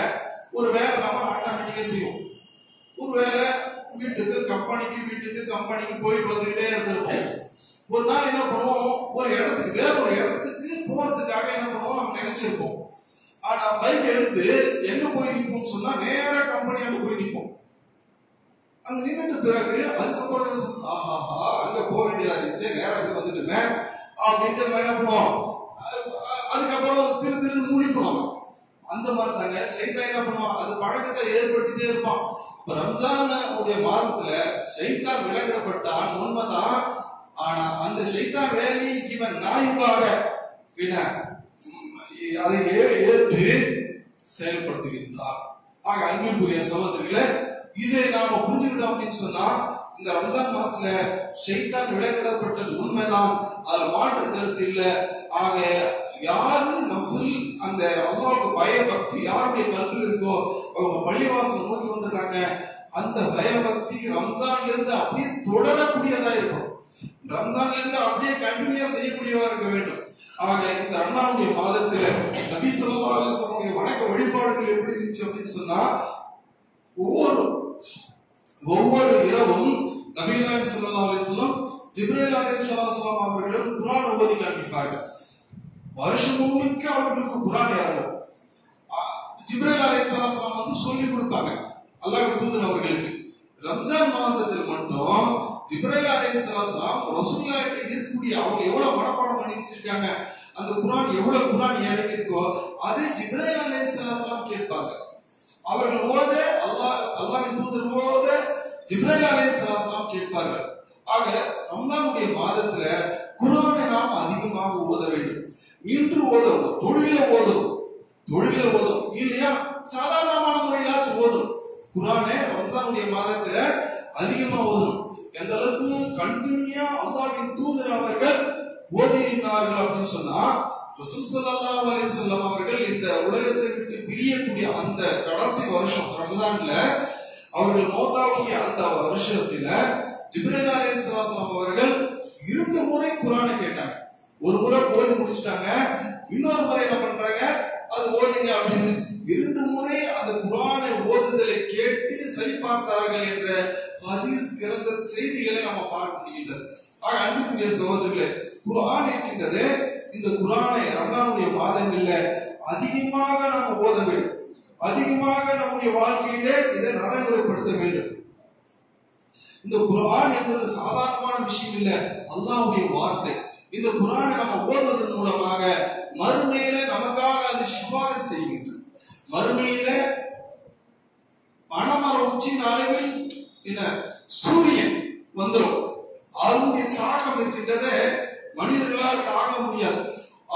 ஒரு வேலை நாம ஆட்டோமேட்டிக்கா செய்வோம். ஒரு வேலை வீட்டுக்கு கம்பெனிக்கு போயிட்டு வந்துகிட்டே இருந்திருப்போம். ஒரு நாள் என்ன பண்ணுவோம், ஒரு இடத்துக்கு வேற ஒரு இடத்துக்கு போறதுக்காக என்ன பண்ணுவோம், நம்ம நினைச்சிருப்போம். ஆனா பைக் எடுத்து எங்க போய் நிற்போம் சொன்னா நேர கம்பெனியாண்டு போய் நிற்போம். அங்க நின்றுட்டு பிறகு அதுக்கப்புறம் ஆஹாஹா அங்க போக வேண்டியதா இருந்துச்சு, நேரம் வந்துட்டுமே அப்படின்ட்டு என்ன பண்ணுவோம். அதுக்கப்புறம் திரு மூடிப்போம். அந்த மாதிரி தாங்க ஷைத்தான் என்ன பண்ணுவான், அது பழக்கத்தை ஏற்படுத்திட்டே இருப்பான். இப்ப ரம்ஜான் மாதத்துல ஷைத்தான் விலகிடப்பட்டான் உண்மைதான். ஆனா அந்த ஷைத்தான் வேலையை இவன் நாய்பாக அதை ஏற்று செயல்படுத்துகின்றார். ஆக அன்பிற்குரிய சகோதரர்களே, இதை நாம புரிஞ்சுக்கிட்டோம் அப்படின்னு சொன்னா இந்த ரம்ஜான் மாசத்துல ஷைத்தான் விலகிடப்பட்டது உண்மைதான், அதுல மாற்று கருத்து இல்ல. ஆக யாரு நஃப்ஸில் அந்த அல்லாஹ்வுக்கு பயபக்தி யாருடைய கல்வியில் இருக்கோ அவங்க பள்ளிவாசல் நோக்கி வந்திருக்காங்க. அந்த பயபக்தி ரம்ஜான்ல இருந்து அப்படியே தொடரக்கூடியதா இருக்கும். ரம்ஜான்ல இருந்து அப்படியே கண்டினியூயா செய்யக்கூடியவா இருக்க வேண்டும். ஆக இந்த அண்ணாவுடைய மாதத்துல நபி ஸல்லல்லாஹு அலைஹி வஸல்லம் வணக்க வழிபாடுகள் எப்படி இருந்துச்சு அப்படின்னு சொன்னா ஒவ்வொரு இரவும் நபிகள் ஸல்லல்லாஹு அலைஹி வஸல்லம் ஜிப்ரீல் அலைஹிஸ்ஸலாம் அவர்களிடம் குர்ஆன் ஓதி காண்பிப்பார்கள். வருஷம் முழுக்க அவர்களுக்கு குர்ஆன் இறங்கும். ஜிப்ரீல் அலைஹிஸ்ஸலாம் வந்து சொல்லி கொடுப்பாங்க அல்லாஹ்வுடைய தூதர் அவர்களுக்கு. ரம்ஜான் மாதத்தில் மட்டும் ஜிப்ரீல் அலைஹிஸ்ஸலாம் ரசூலுல்லாஹ் கிட்ட இருக்கக்கூடிய அவங்க எவ்வளவு மனப்பாடம் பண்ணி வச்சிருக்காங்க, அந்த குர்ஆன் எவ்வளவு குர்ஆன் இறங்கி இருக்கோ அதை ஜிப்ரீல் அலைஹிஸ்ஸலாம் கேட்பாங்க. அவர்கள் ஓத அல்லாஹ்வின் தூதர் ஓத ஜிப்ரீல் அலைஹிஸ்ஸலாம் கேட்பார்கள். ஆக ரமலானுடைய மாதத்துல குர்ஆனை நாம் அதிகமாக ஓத வேண்டும். நின்று ஓதணும், தொழில ஓதணும் இல்லையா, சாதாரணமான முறையிலாச்சும் ஓதணும். குர்ஆனை ரம்ஜானுடைய மாதத்துல அதிகமா ஓதணும். எந்த அளவுக்கு கண்டினியூயா அல்லாஹ்வின் தூதர் அவர்கள் ஓதினார்கள் அப்படின்னு சொன்னா ரசூல் ஸல்லல்லாஹு அலைஹி வஸல்லம் அவர்கள் இந்த உலகத்தை விட்டு பிரியக்கூடிய அந்த கடைசி வருஷம் ரமலான்ல அவர்கள் மௌத்தாகிய அந்த வருஷத்துல ஜிப்ரீல் அலைஹிஸ்ஸலாம் அவர்கள் 2 முறை குர்ஆனை கேட்டாங்க. ஒரு முறை ஓதி முடிச்சிட்டாங்க, இன்னொரு முறை என்ன பண்றாங்க, அது ஓதுங்க அப்படின்னு 2 முறை அந்த குர்ஆனை ஓதுதலை கேட்டு சரி பார்த்தார்கள் என்ற ஹதீஸ் கிரந்த செய்திகளை நாம பார்க்க முடிகிறது. ஆக அன்புக்குரிய சகோதரர்களே, குர்ஆன் இருக்கின்றது. இந்த குர்ஆனை ரமலானுடைய மாதங்கள்ல அதிகமாக நாம் ஓத வேண்டும். அதிகமாக நம்முடைய வாழ்க்கையிலே இதை நடைமுறைப்படுத்த வேண்டும். இந்த குர்ஆன் என்பது சாதாரணமான விஷயம் இல்ல, அல்லாஹ்வுடைய வார்த்தை. இந்த குர்ஆனை நம்ம ஓதுவதன் மூலமாக மறுமையில நமக்காக அது சிபாரிசு செய்கின்றது. மறுமையில பணமர உச்சின் அளவில் சூரியன் வந்துடும். அதனுடைய தாக்கம் இருக்கின்றதை மனிதர்களால் தாங்க முடியாது.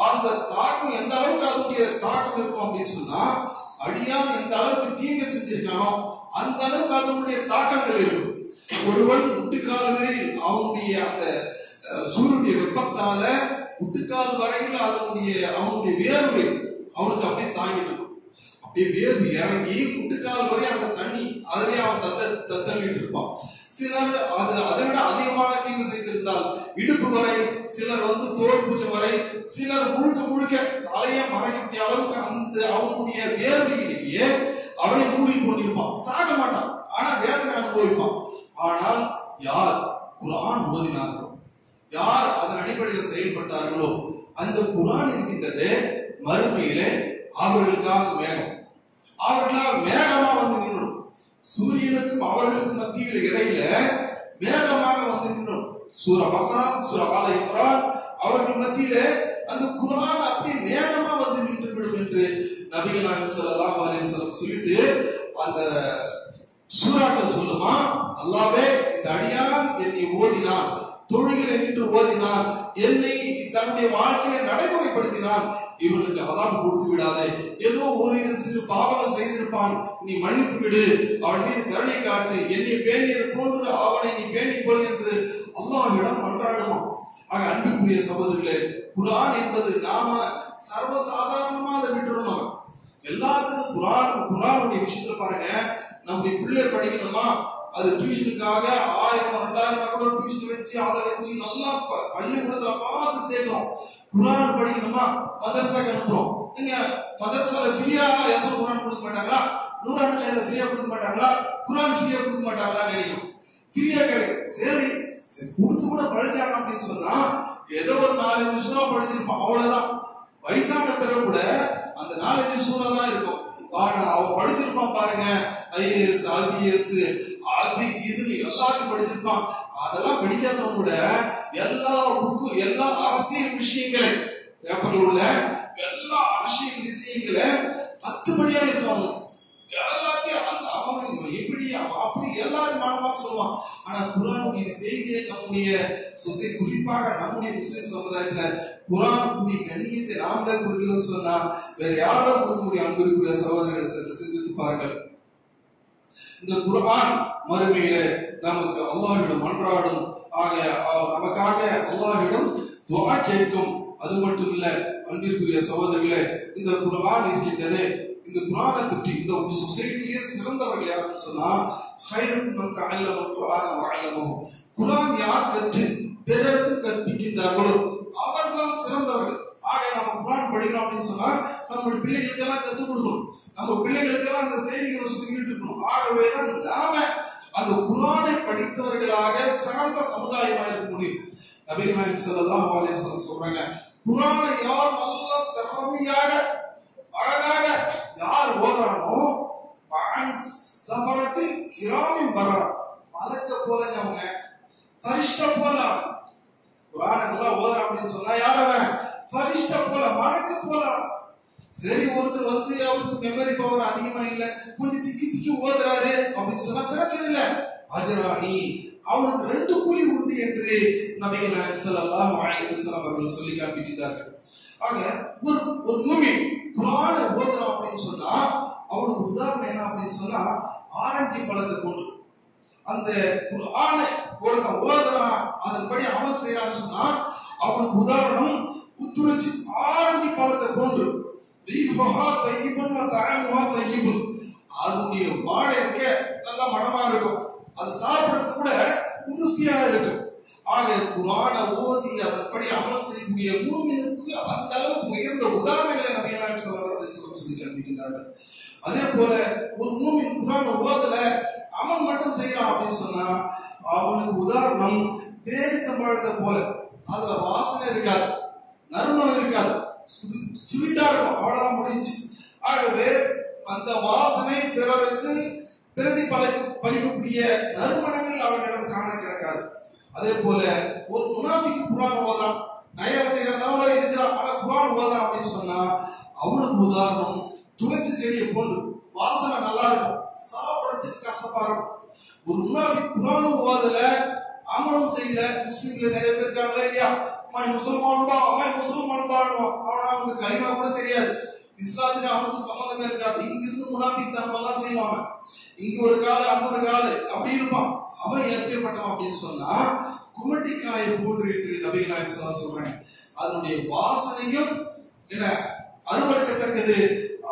அந்த தாக்கம் எந்த அளவுக்கு அதனுடைய தாக்கம் இருக்கும் அப்படின்னு சொன்னா அடியான் எந்த அளவுக்கு தீங்கு செஞ்சிருக்கானோ அந்த அளவுக்கு அதனுடைய தாக்கங்கள் இருக்கும். ஒருவன் முட்டுக்கால் வரையில் அவனுடைய அந்த சூரியனுடைய வெப்பத்தால முட்டுக்கால் வரையில் அவனுடைய வேர்வை அவனுக்கு அப்படியே தாங்கிட்டு இருக்கும். அப்படியே வேர்வை இறங்கி முட்டுக்கால் வரை அந்த தண்ணி அதிலே அவன் தத்தளிட்டு இருப்பான். சிலர் அதை விட அதிகமாக தீங்கு செய்திருந்தால் இடுப்பு வரை, சிலர் தோல் பூஜை வரை, சிலர் முழுக்க தலையை மறைக்கக்கூடிய அளவுக்கு அந்த அவனுடைய வேர்வையிலேயே அவனை மூடி கொண்டிருப்பான். சாக மாட்டான், ஆனா வேதனை அனுபவிப்பான். ஆனால் யார் குர்ஆன் ஓதினார்களோ, யார் அதன் அடிப்படையில் செயல்பட்டார்களோ அந்த குர்ஆன் இருக்கின்றது மறுமையிலே அவர்களுக்காக மேகமா நின்றுடும். சூரியனுக்கும் அவர்களுக்கும் மத்தியில் இடையில வேகமாக நின்றும். சூரா பக்ரா, சூரா ஆல இம்ரான் அவர்கள் மத்தியில அந்த குர்ஆன் அப்படியே வேகமா நின்று விடும் என்று நபிகள் நாயகம் ஸல்லல்லாஹு அலைஹி வஸல்லம் சொல்லிட்டு அந்த சூராக்கள் சொல்லுமா, அல்லாஹ்வே இந்த அடியான் என்னை ஓதினான், தொழுகையில நின்று ஓதினான், என்னை தன்னுடைய வாழ்க்கையை நடைமுறைப்படுத்தினான், இவனுக்கு அதாப் கொடுத்து விடாதே, ஏதோ ஒரு சிறு பாவங்கள் செய்திருப்பான், நீ மன்னித்து விடு, அவன் மீது கருணை காட்டு, என்னை பேணியது போன்று அவனை நீ பேணிக் கொள் என்று அல்லாஹ்விடம் மன்றாடுமா. ஆக அன்புக்குரிய சகோதரர்களே, குர்ஆன் என்பது நாம சர்வசாதாரணமா அதை விட்டுறோம். எல்லாத்துக்கும் குர்ஆனுடைய விஷயத்துல பாருங்க, நம்முடைய பிள்ளை படிக்கணுமா, அது டியூஷனுக்காக 1000 2000 கூட டியூஷன் வச்சு அதை வச்சு நல்லா பள்ளிக்கூடத்துல பார்த்து சேர்க்கிறோம். குர்ஆன் படிக்கணுமா மதரசாக்கு அனுப்புறோம். நீங்க மதரசால ஃப்ரீயா எஸ்எல் குர்ஆன் கொடுக்க மாட்டாங்களா? நூறான ஷேர் ஃப்ரீயா கொடுக்க மாட்டாங்களா? குர்ஆன் ஃப்ரீயா கொடுக்க மாட்டாங்களா நினைக்கும். ஃப்ரீயா கிடைக்கும். சரி கொடுத்து கூட படிச்சாங்க அப்படின்னு சொன்னா ஏதோ ஒரு 4-5 சூறா படிச்சிருப்பான், அவ்வளவுதான். வயசான பிறகு கூட அந்த 4-5 சூறா தான் இருக்கும். ஆனா அவன் படிச்சிருப்பான் பாருங்க, IAS IPS அது இதுன்னு எல்லாத்தையும் படிச்சிருப்பான். அதெல்லாம் படிக்காதவங்க கூட எல்லா புக்கு எல்லா அரசியல் விஷயங்களை பேப்பர்ல உள்ள எல்லா அரசியல் விஷயங்களை 10படியா இருக்காங்க. எல்லாத்தையும் அவன் எப்படி அப்படி எல்லாரும் மனமா சொல்லுவான். ஆனா குர்ஆனுடைய செய்தியை நம்முடைய குறிப்பாக நம்முடைய முஸ்லிம் சமுதாயத்துல குர்ஆனுடைய கண்ணியத்தை நாமளே கொடுக்கணும்னு சொன்னா வேற யாரும் கொடுக்கக்கூடிய அன்பிற்குரிய சகோதரர்களை சென்று சிந்தித்து பாருங்கள். இந்த குர்ஆன் மறுமையில நமக்கு அல்லாஹ்விடம் மன்றாடும், நமக்காக அல்லாஹ்விடம் துஆ கேட்கும். அது மட்டும் இல்ல அன்பிற்குரிய சகோதரர்களே, இந்த குர்ஆன் இருக்கின்றது, இந்த குர்ஆனை பற்றி இந்த சொசைட்டியே சிறந்தவர்கள் யாருன்னு சொன்னா خيرٌ من تعلم القرآن وعلمه. குர்ஆன் யார் கற்று பிறருக்கு கற்பிக்கின்றார்களோ அவர்கள் சிறந்தவர்கள். ஆக நம்ம குர்ஆன் படிக்கிறோம் அப்படின்னு சொன்னா நம்ம பிள்ளைகளுக்கு எல்லாம் கற்றுக் கொடுக்கணும், நம்ம பிள்ளைகளுக்கு எல்லாம் அந்த செய்திகளை சொல்லிட்டு இருக்கணும். ஆகவேதான் நாம அந்த குர்ஆனை படித்தவர்களாக சிறந்த சமுதாயமாக இருக்க முடியும். நபிகள் நாயகம் ஸல்லல்லாஹு அலைஹி வஸல்லம் சொல்றாங்க, குர்ஆனை யார் நல்ல திறமையாக அழகாக யார் ஓதுறானோ சபரத்தில் கிராமின் பரரா மலக்க போலங்க, அவங்க ஃபரிஷ்டா போல குர்ஆனை நல்லா ஓதுறான் அப்படின்னு சொன்னா யார் அவன்? ஃபரிஷ்டா போல மலக்க போல. சரி ஒருத்தர் வந்து அவருக்கு மெமரி பவர் அதிகமா இல்ல, கொஞ்சம் திக்கி திக்கி ஓதுறாரு அப்படின்னு சொன்னா பிரச்சனை இல்ல, அஜரானி அவனுக்கு 2 கூலி உண்டு என்று நபிகள் நாயகம் ஸல்லல்லாஹு அலைஹி வஸல்லம் அவர்கள் சொல்லி காண்பிக்கிறார்கள். ஆக ஒரு மூமின் குர்ஆனை ஓதுறான் அப்படின்னு சொன்னா அவனுக்கு உதாரணம் என்ன அப்படின்னு சொன்னா ஆரஞ்சு பழத்தை போன்று அந்த குர்ஆனை ஒருத்தன் ஓதுறான் அதன்படி அமல் செய்யறான்னு சொன்னா அவனுக்கு உதாரணம் புத்துணர்ச்சி ஆரஞ்சு பழத்தை போன்று. அதனுடைய வாடை இருக்க நல்லா மனமா இருக்கும், அது சாப்பிடறது கூட ருசியா இருக்கும். ஆக குர்ஆனை ஓதி அதன்படி அமல் செய்யக்கூடிய மூமினுக்கு அந்த அளவுக்கு உயர்ந்த உதாரணங்களை நபிகள் நாயகம் ஸல்லல்லாஹு அலைஹி வஸல்லம் சொல்லி காண்பிக்கின்றார்கள். அதே போல ஒரு மூமின் குர்ஆனை ஓதல அமல் மட்டும் செய்யறான் அப்படின்னு சொன்னா அவனுக்கு உதாரணம் பேரித்தம்பழத்தை போல, அதுல வாசனை இருக்காது, நறுமணம் இருக்காது, ஸ்வீட்டா இருக்கும், அவ்வளவுதான் முடிஞ்சு. ஆகவே அந்த வாசனை பிறருக்கு பிரதிபலிக்கக்கூடிய நறுமணங்கள் அவனிடம் காண கிடக்காது. அதே போல ஒரு முனாஃபிக்கு குர்ஆன் ஓதுறான், நயவஞ்சகனாக இருக்கிறான், ஆனா குர்ஆன் ஓதுறான் அப்படின்னு சொன்னா அவனுக்கு உதாரணம் துளசி செடியை போன்று, வாசனை நல்லா இருக்கும், சாப்பிடறதுக்கு கஷ்டமா இருக்கும். ஒரு முனாஃபிக் குர்ஆன் ஓதல அமலும் செய்யல. முஸ்லிம்ல நிறைய பேர் இருக்காங்களா இல்லையா, அவன் முசல்மான் அவனா அவனுக்கு கலிமா கூட தெரியாது, இஸ்லாத்துக்கு அவனுக்கு சம்மந்தமே இருக்காது. இங்கிருந்து முனாஃபிக் தனமெல்லாம் செய்வாங்க, இங்க ஒரு கால அங்க ஒரு கால அப்படி இருப்பான். அவன் ஏற்பட்டவன் அப்படின்னு சொன்னா குமட்டிக்காயை போன்று என்று நபிகள் நாயகம் ஸல்லல்லாஹு அலைஹி வஸல்லம் சொல்றாங்க. அதனுடைய வாசனையும் என்ன அருவருக்கத்தக்கது,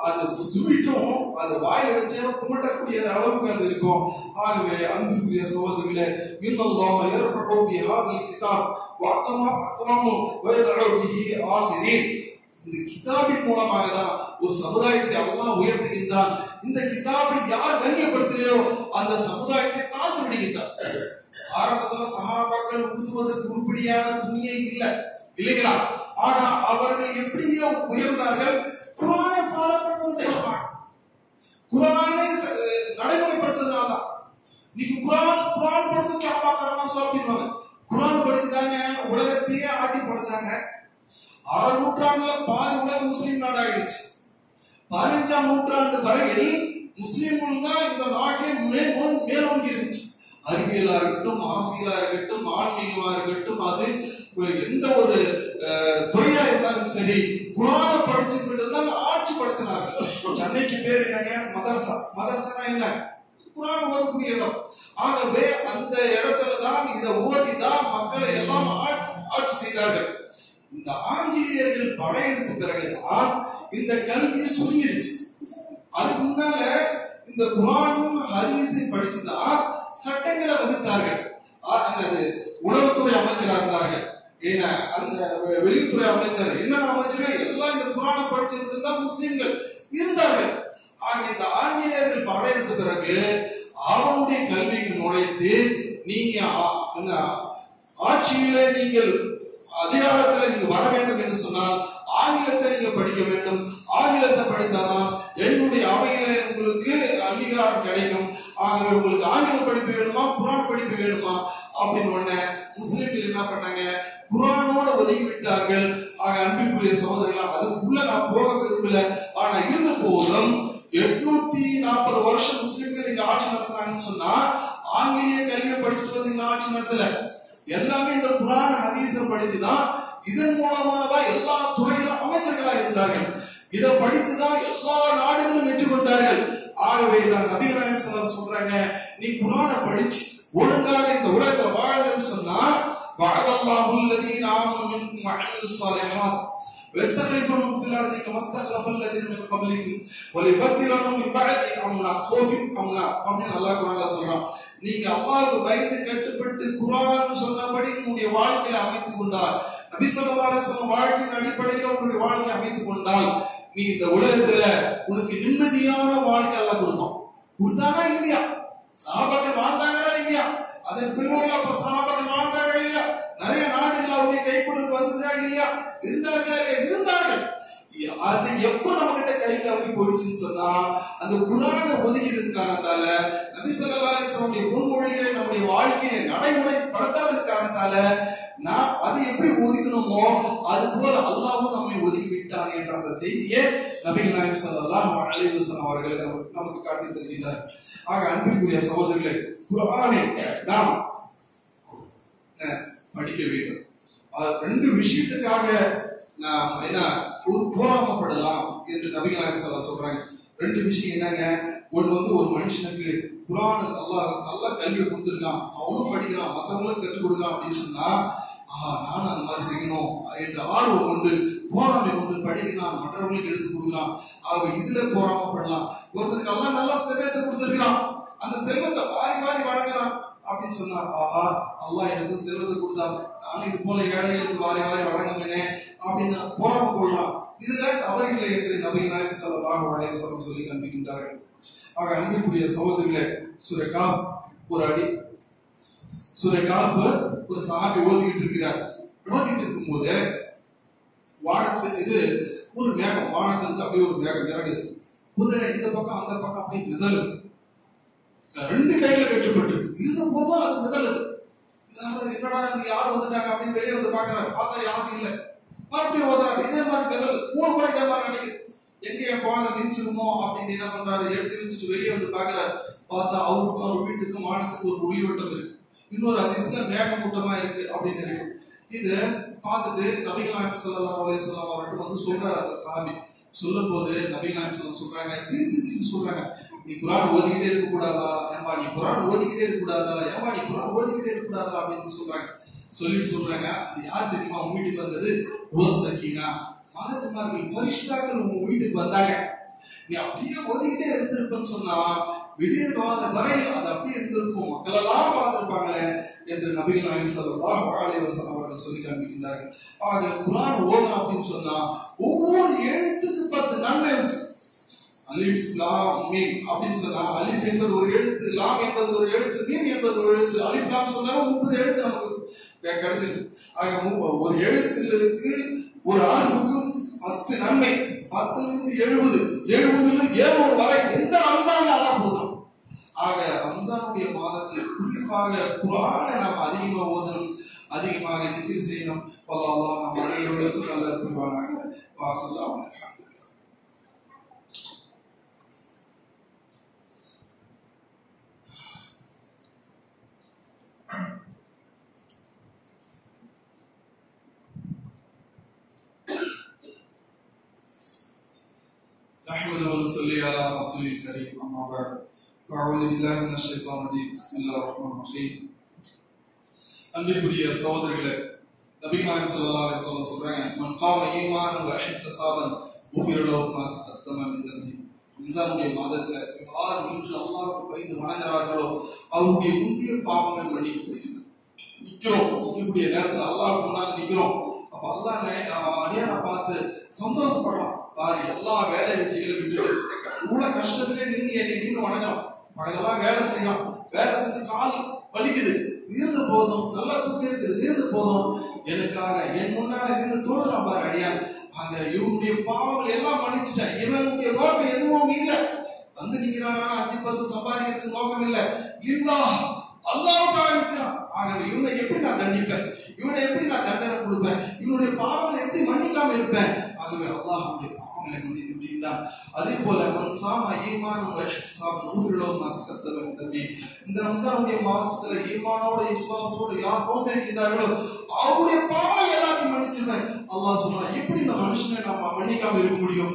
அது சுவிட்டும் அது வாயில வச்சே குமட்டக்கூடிய அளவுக்கு அது இருக்கும். ஆகவே அன்புக்குரிய சகோதரர்களே, இன்னல்லாஹ் யர்ஃபஉ பிஹாதில் கிதாப் வஅக்ரமு வயதஉ பிஹி ஆசிரீன். இந்த கிதாபின் மூலமாக தான் ஒரு சமுதாயத்தை அல்லாஹ் உயர்த்துகின்றான். இந்த கிதாபை யார் கண்ணியப்படுத்தலையோ அந்த சமுதாயத்தை தாழ்த்து விடுகின்றார். ஆரம்பத்துல சஹாபாக்கள் உடுத்துவதற்கு உருப்படியான துணியே இல்லைங்களா? ஆனா அவர்கள் எப்படிங்க உயர்ந்தார்கள்? குர்ஆனை ஃபாலோ பண்ணது மூலமாக, குர்ஆனை நடைமுறைப்படுத்துறதுனால தான். நீங்க குர்ஆன் படிச்சு கேப்பா கர்மா சொல்லிடுவாங்க. குர்ஆன் படிச்சுட்டாங்க, உலகத்தையே ஆட்டி படைச்சாங்க. 6 நூற்றாண்டுல பாதி உலகம் முஸ்லிம் நாடாயிடுச்சு. 15ஆம் நூற்றாண்டு வரையில் முஸ்லிம்கள் தான் இந்த நாட்டில் மேலோங்கி இருந்துச்சு. அறிவியலா இருக்கட்டும், அரசியலா இருக்கட்டும், ஆன்மீகமா இருக்கட்டும், அது எந்த ஒரு துறையா இருந்தாலும் சரி குர்ஆனை படிச்சுக்கிட்டு தான் ஆட்சி படுத்தினார்கள். சென்னைக்கு பேர் என்னங்க? மதரசா. மதரசா என்ன? குர்ஆன் ஓதக்கூடிய இடம். ஆகவே அந்த இடத்துல தான் இதை ஓதிதான் மக்களை எல்லாம் ஆட்சி செய்தார்கள். இந்த ஆங்கிலேயர்கள் படையெடுத்த பிறகுதான் இந்த கல்வி சுருங்கிடுச்சு. அதுக்கு முன்னால இந்த குர்ஆனும் ஹதீஸையும் படிச்சுதான் சட்டங்களை வகுத்தார்கள். உணவுத்துறை அமைச்சராக இருந்தார்கள், அந்த வெளியுறவுத்துறை அமைச்சர், என்னென்ன அமைச்சர்கள் எல்லாம் இந்த குர்ஆனை படிச்சிருந்தா முஸ்லிம்கள் இருந்தார்கள். இந்த ஆங்கிலேயர்கள் படையெடுத்த பிறகு அவனுடைய கல்விக்கு நுழைத்து நீங்க ஆட்சியில நீங்கள் அதிகாரத்தில் நீங்க வர வேண்டும் என்று சொன்னால் ஆங்கிலத்தை நீங்க படிக்க வேண்டும். ஆங்கிலத்தை படித்தாதான் என்னுடைய அவையில உங்களுக்கு அங்கீகாரம் கிடைக்கும். ஆகவே உங்களுக்கு ஆங்கில படிப்பு வேணுமா, குர்ஆன் படிப்பு வேணுமா அப்படின்னு உடனே முஸ்லிம்கள் என்ன பண்ணாங்க, குர்ஆனோட ஒதுங்கி விட்டார்கள். ஆக அன்பிற்குரிய சகோதரர்களா, அதுக்குள்ள நான் போக விரும்பல. ஆனா இருந்த போதும் 840 வருஷம் முஸ்லிம்கள் இங்க ஆட்சி நடத்தினாங்கன்னு சொன்னா ஆங்கிலேய கல்வியை படிச்சுட்டு வந்து இங்க ஆட்சி நடத்தல. எல்லாமே இந்த குர்ஆன் ஹதீஸை படிச்சுதான், இதன் மூலமா தான் எல்லா துறையிலும் அமைச்சர்களா இருந்தார்கள். இதை படித்துதான் எல்லா நாடுகளும் வெற்றி கொண்டார்கள். ஆகவே தான் நபிகள் நாயகம் ஸல்லல்லாஹு அலைஹி வஸல்லம் சொல்றாங்க, நீ குர்ஆனை படிச்சு ஒழுங்காக இந்த உலகத்துல வாழணும்னு சொன்னா வஅதல்லாஹு அல்லதீன ஆமனு மின்கும் வஅமிலுஸ் ஸாலிஹாத் வஸ்தக்லிஃபுஹும் ஃபில் அர்தி கமா ஸ்தக்லஃபல் லதீன மின் கப்லிஹிம் வலிபத்திரஹும் மின் பஅதி அம்னா ஹௌஃபின் அம்னா அப்படின்னு அல்லாஹ் குர்ஆன்ல சொல்றான். நீங்க அல்லாஹ்வுக்கு பயந்து கட்டுப்பட்டு குர்ஆன் சொன்னபடி உங்களுடைய வாழ்க்கையை அமைத்துக் கொண்டால், நபி ஸல்லல்லாஹு அலைஹி வஸல்லம் வாழ்க்கையின் அடிப்படையில் உங்களுடைய வாழ்க்கையை அமைத்துக் கொண்டால், நீ இந்த உலகத்துல உனக்கு நிம்மதியான வாழ்க்கை எல்லாம் கொடுப்பான். கொடுத்தானா இல்லையா? சஹாபாக்கள் வாழ்ந்தாங்களா இல்லையா? அதன் பிறகு சஹாபாக்கள் வாழ்ந்தாங்களா இல்லையா? நிறைய நாடுகள் அவருடைய கைக்குழுக்கு வந்ததா இல்லையா? இருந்தார்கள். அது எப்ப நம்ம கிட்ட கை தவறி போயிடுச்சுன்னு சொன்னா அந்த குர்ஆனை ஒதுக்கியது காரணத்தால, நபி ஸல்லல்லாஹு அலைஹி வஸல்லம் பொன்மொழிகளை நம்முடைய வாழ்க்கையை நடைமுறைப்படுத்தாத காரணத்தால நான் அதை எப்படி ஒதுக்கணுமோ அது போல அல்லாஹ்வும் நம்மை ஒதுக்கி விட்டார் என்ற அந்த செய்தியை நபிகள் நாயகம் ஸல்லல்லாஹு அலைஹி வஸல்லம் அவர்கள் நமக்கு காட்டி தருகிறார். ஆக அன்பிற்குரிய சகோதரர்களே, குர்ஆனை நாம் படிக்க வேண்டும். ரெண்டு விஷயத்துக்காக நாம் போராமப்படலாம் என்று நபிகள் நாயகம் ஸல்லல்லாஹு அலைஹி வஸல்லம் சொல்றாங்க. ரெண்டு விஷயம் என்னங்க? ஒன்று ஒரு மனுஷனுக்கு குர்ஆன் அல்லாஹ் நல்ல கல்வியை கொடுத்துருக்கான், அவனும் படிக்கிறான், மற்றவங்களும் கற்றுக் கொடுக்கலாம் அப்படின்னு சொன்னா நானும் அந்த மாதிரி செய்யணும் என்ற ஆர்வம் கொண்டு போராமை கொண்டு படிக்கிறான், மற்றவர்களுக்கு எடுத்து கொடுக்கலாம். ஆக இதுல போராமப்படலாம். ஒருத்தருக்கு எல்லாம் நல்லா செல்வத்தை கொடுத்துருக்கலாம், அந்த செல்வத்தை வாரி வாரி வழங்குறான் அப்படின்னு சொன்னா அல்லாஹ் எனக்கு செல்வத்தை கொடுத்தா நானும் இது போல ஏழைகளுக்கு வாரி வாரி வழங்குவேனே அப்படின்னு போராம கொள்ளலாம். இதுல தவறில்லை என்று நபிகள் நாயகம் ஸல்லல்லாஹு அலைஹி வஸல்லம் சொல்லி காண்பிக்கின்றார்கள். ஆக அன்பிற்குரிய சகோதரர்களே, சூரா காஃப் ஒரு சஹாபி ஓதிக்கிட்டு இருக்கிறார். ஓதிக்கிட்டு இருக்கும்போது வானத்து ஒரு மேகம், வானத்திலிருந்து அப்படியே ஒரு மேகம் இறங்குது. குதிரை இந்த பக்கம் அந்த பக்கம் அப்படியே மிதலுது. ரெண்டு கையில கட்டுப்பட்டு இருந்த போதும் அது மிதலுது. என்னடா யாரும் வந்துட்டாங்க அப்படின்னு வெளியே வந்து பாக்குறாரு. பார்த்தா யாரும் இல்லை. மறுபடியும் ஓதுறாரு. இதே மாதிரி மிதலுது. 3 முறை இதே மாதிரி நினைக்குது. எங்க என் பானை மிதிச்சிருமோ அப்படின்னு என்ன பண்றாரு, எடுத்து வச்சுட்டு வெளியே வந்து பாக்குறாரு. பார்த்தா அவருக்கும் அவர் வீட்டுக்கும் வானத்துக்கு ஒரு ஒளிவட்டம் இருக்கு. இன்னொரு அதிசல மேகமூட்டமா இருக்கு அப்படின்னு இருக்கு. இது பார்த்துட்டு நபிகள் நாயகம் ஸல்லல்லாஹு அலைஹி வஸல்லம் அவர்கள் வந்து சொல்றாரு. அந்த சாமி சொல்லும் போது நபிகள் நாயகம் சொல்றாங்க, திருப்பி சொல்றாங்க, நீ குர்ஆன் ஓதிக்கிட்டே இருக்க கூடாதா, ஏம்பா நீ குர்ஆன் ஓதிக்கிட்டே இருக்க கூடாதா, ஏம்பா நீ குர்ஆன் ஓதிக்கிட்டே இருக்க கூடாதா அப்படின்னு சொல்றாங்க. சொல்றாங்க, அது யார் தெரியுமா உங்க வீட்டுக்கு வந்தது? சக்கீனா, மலக்குமார்கள் பரிசுத்தாக்கள் உங்க வீட்டுக்கு வந்தாங்க. நீ அப்படியே ஓதிக்கிட்டே இருந்திருப்பன்னு சொன்னா விடியற் கால வரை அது அப்படியே இருந்திருக்கும், மக்கள் எல்லாம் பார்த்திருப்பாங்களே என்று நபிகள் நாயகம் ஸல்லல்லாஹு அலைஹி வஸல்லம் அவர்கள் சொல்லி காண்பிக்கின்றார்கள். ஆக குர்ஆன் ஓதணும் அப்படின்னு சொன்னா ஒவ்வொரு எழுத்துக்கு 10 நன்மை இருக்கு. அலிஃப் லாம் மீம் அப்படின்னு சொன்னா அலிஃப் என்பது ஒரு எழுத்து, லாம் என்பது ஒரு எழுத்து, மீம் என்பது ஒரு எழுத்து. அலிஃப் லாம் சொன்னா 30 எழுத்து நமக்கு கிடைச்சிருக்கு. ஆக ஒரு எழுத்துக்கு ஒரு ஆறுக்கு 10 நன்மை. 10லிருந்து 70 700 வரை எந்த ரம்ஜான் அல்லாஹ் கொடுத்தான். ஆக ரம்ஜானுடைய மாதத்தில் குறிப்பாக குர்ஆனை நாம் அதிகமாக ஓதணும், அதிகமாக திக்ர் செய்யணும். அல்லாஹ் நம் அனைவருக்கும் நல்ல புரிவானாக. வாஸல்லாஹு அலைஹி. نحمده ونصلي على رسوله الكريم أما بعد فأعوذ بالله من الشيطان الرجيم بسم الله الرحمن الرحيم. அன்பிற்குரிய சகோதரர்களே, நபிகள் நாயகம் ஸல்லல்லாஹு அலைஹி வஸல்லம் சொல்றாங்க, மன் காம ஈமானன் வ இஹ்திசாபன் குஃபிர லஹு மா தகத்தம மின் தன்பி ரம்ஜானுடைய மாதத்துல யார் இன்று அல்லாஹ்வுக்கு பயந்து வணங்குறார்களோ அவருடைய முந்தைய பாவங்கள் மன்னிக்கப்படுகிறது. நிக்கிறோம், நிக்கக்கூடிய நேரத்துல அல்லாஹ் முன்னால் நிக்கிறோம். அப்ப அல்லாஹ் அடியாரை பார்த்து சந்தோஷப்படுறான். பாரு, எல்லா வேலை வெட்டிகளை விட்டுட்டு இவ்வளவு கஷ்டத்திலே நின்று வணங்குறான். பகலெல்லாம் வேலை செய்யறான், வேலை செஞ்சு கால் வலிக்குது, நீர்ந்து போதும், நல்லா தூக்கம் இருக்குது, நீர்ந்து போதும், எனக்காக என் முன்னால நின்று தோடுறான் பாரு அடியான். அங்க இவனுடைய பாவங்கள் எல்லாம் மன்னிச்சுட்டேன். இவனுடைய நோக்கம் எதுவும் இல்லை, வந்து நிக்கிறானா 5-10 சம்பாதிக்கிறதுக்கு நோக்கம் இல்லை, இல்லா அல்லாஹ்வுக்காக நிற்கிறான். ஆகவே இவனை எப்படி நான் தண்டிப்பேன், இவனை எப்படி நான் தண்டனை கொடுப்பேன், இவனுடைய பாவங்களை எப்படி மன்னிக்காம இருப்பேன்? ஆகவே அல்லாஹ்வுடைய பாவங்களை மன்னித்து விடுகிறான். அதே போல மன்சாம ஈமானும் வஹ்திசாபும் நூஃபிலோம் தக்கத்தவன் தம்பி, இந்த ரம்ஜானுடைய மாசத்துல ஈமானோட விசுவாசோட யார் நோக்கிருக்கிறார்களோ அவருடைய பாவங்கள் எல்லாத்தையும் மன்னிச்சிருவேன். அல்லாஹ் சொன்னா, எப்படி இந்த மனுஷனை நம்ம மன்னிக்காம இருக்க முடியும்?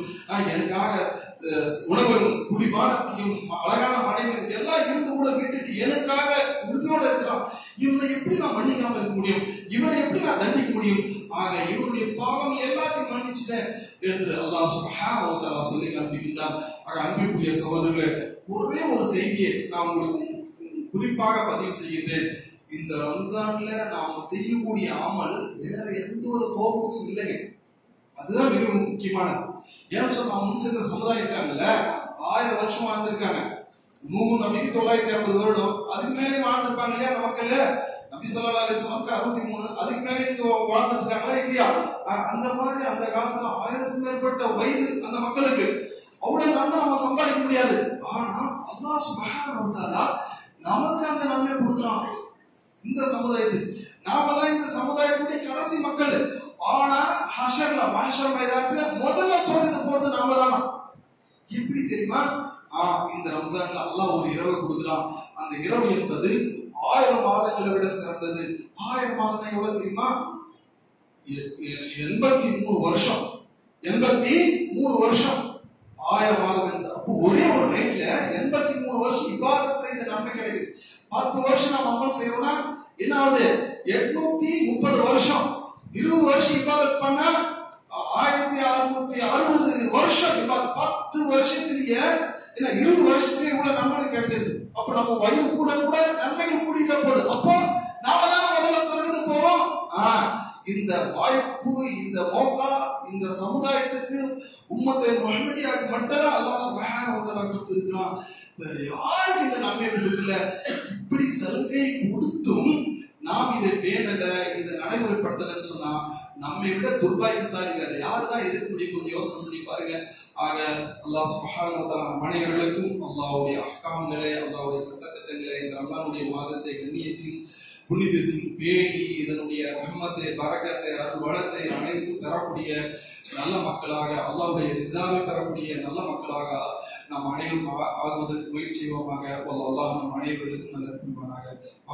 எனக்காக உணவும் குடிபானத்தையும் அழகான மனைவி எல்லாம் இருந்து கூட விட்டுட்டு எனக்காக உறுதியோட இருக்கிறான். இவனை எப்படி நான் மன்னிக்காம இருக்க முடியும்? இவனை எப்படி நான் தண்டிக்க முடியும்? ஆக இவனுடைய பாவங்கள் எல்லாத்தையும் மன்னிச்சுட்டேன் என்று அல்லாஹ் சுப்ஹானஹு வ தஆலா சொல்லி காண்பிக்கின்றான். ஆக அன்பிற்குரிய சகோதரர்களே, ஒரே ஒரு செய்தியை நான் உங்களுக்கு குறிப்பாக பதிவு செய்கின்றேன். இந்த ரம்ஜான்ல நாம செய்யக்கூடிய அமல் வேற எந்த ஒரு கோபுக்கும் இல்லைங்க. அதுதான் மிக முக்கியமானது. ஏன் சொன்னா, முன் சென்ற சமுதாயம் இருக்காங்கல்ல, 1000 வருஷம் வாழ்ந்திருக்காங்க. நபிக்கு 950 வருடம், அதுக்கு மேலே வாழ்ந்திருப்பாங்க இல்லையா அந்த மக்கள். நபி ஸல்லல்லாஹு அலைஹி வஸல்லம் 63, அதுக்கு மேலே இங்க வாழ்ந்துட்டு இருக்காங்களா இல்லையா? அந்த மாதிரி அந்த காலத்துல 1000க்கும் மேற்பட்ட வயது அந்த மக்களுக்கு. அவ்வளவு நன்மை நம்ம சம்பாதிக்க முடியாது. ஆனா அல்லாஹ் சுப்ஹானஹு வ தஆலா நமக்கு அந்த நன்மை கொடுக்குறான். இந்த சமுதாயத்துக்கு நாம தான் இந்த சமுதாயத்துடைய கடைசி மக்கள். ஆனா ஹஷர்ல மஹ்ஷர் மைதானத்துல முதல்ல சொல்லிட்டு போறது நாம தானா? எப்படி தெரியுமா? இந்த ரம்ஜான்ல அல்லாஹ் ஒரு இரவு கொடுக்குறான். அந்த இரவு என்பது 1000 மாதங்களை விட சிறந்தது. 1000 மாதம் எவ்வளவு தெரியுமா? 83 வருஷம். 83 வருஷம் 1000 மாதம் இருந்தா, அப்போ ஒரே ஒரு நைட்ல 83 வருஷம் இபாதத் செய்த நன்மை கிடைக்குது. 10 வருஷம் நம்ம அமல் செய்யறோம்னா என்ன ஆகுது? 830 வருஷம். 20 வருஷம் இபாதத் பண்ணா 1660 வருஷம் இபாதத். 10 வருஷத்திலேயே என்ன 20 வருஷத்துலயே இவ்வளவு நன்மை கிடைச்சது. அப்ப நம்ம வயது கூட கூட நன்மைகள் கூடிட்டே போகுது. அப்போ நாம தான் முதல்ல சொல்லிட்டு போவோம். இந்த வாய்ப்பு, இந்த மோகா இந்த சமுதாயத்துக்கு உம்மத்தை முஹம்மதியாக மட்டும் அல்லாஹ் சுப்ஹானஹு வ தஆலா கொடுத்திருக்கிறான். வேற யாரும் இந்த நன்மை கொடுக்கல. இப்படி சலுகை கொடுத்தும் நாம் இதை பேணல, இதை நடைமுறைப்படுத்தலன்னு சொன்னா நம்மை விட துர்பாக்கியசாலி வேற யாருதான் இருக்க முடியும்? கொஞ்சம் யோசனை பண்ணி பாருங்க. ஆக அல்லாஹ் சுப்ஹானஹு வ தஆலா மனிதர்களுக்கும் அல்லாஹ்வுடைய அஹ்காம்களை, அல்லாஹ்வுடைய சட்டத்திட்டங்களை, இந்த ரமலானுடைய மாதத்தை கண்ணியத்தையும் புனிதத்தையும் பேணி இதனுடைய ரஹ்மத்தை, பரக்கத்தை, அருள் வளத்தை அனைத்து பெறக்கூடிய நல்ல மக்களாக, அல்லாஹ்வுடைய ரிஸாவை பெறக்கூடிய நல்ல மக்களாக நாம் அனைவரும் ஆகுவதற்கு முயற்சி செய்வோமாக. அல்லாஹ் நம் அனைவர்களுக்கும் நல்ல புரிவானாக.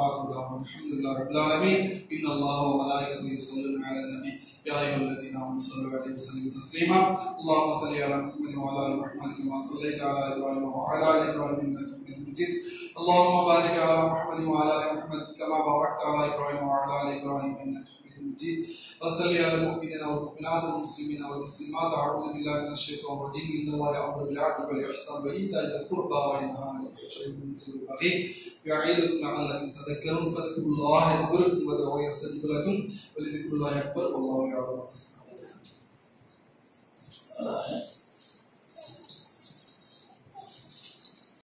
அல்ஹம்துலில்லாஹி ரப்பில் ஆலமீன். இன்னல்லாஹ வ மலாயிகத்துஹு யுஸல்லூன அலன் நபி யா அய்யுஹல்லதீன ஆமனு ஸல்லு அலைஹி வஸல்லிமு தஸ்லீமா. அல்லாஹும்ம ஸல்லி அலா முஹம்மதின் வ அலா ஆலி முஹம்மதின் கமா ஸல்லைத அலா இப்ராஹீம் வ அலா ஆலி இப்ராஹீம் இன்னக ஹமீதும் மஜீத். اللهم بارك على محمد وعلى ال محمد كما باركت على ابراهيم وعلى ال ابراهيم انك حميد مجيد. وصل على المؤمنين والمؤمنات والمسلمين والمسلمات. اعوذ بالله من الشيطان الرجيم. ان الله يامر بالعدل والاحسان وايتاء ذي القربى وينهى عن الفحشاء والمنكر والبغي يعظكم لعلكم تذكرون. فاذكروا الله يذكركم وادعوه يستجب لكم ولذكر الله اكبر والله يعلم ما تصنعون.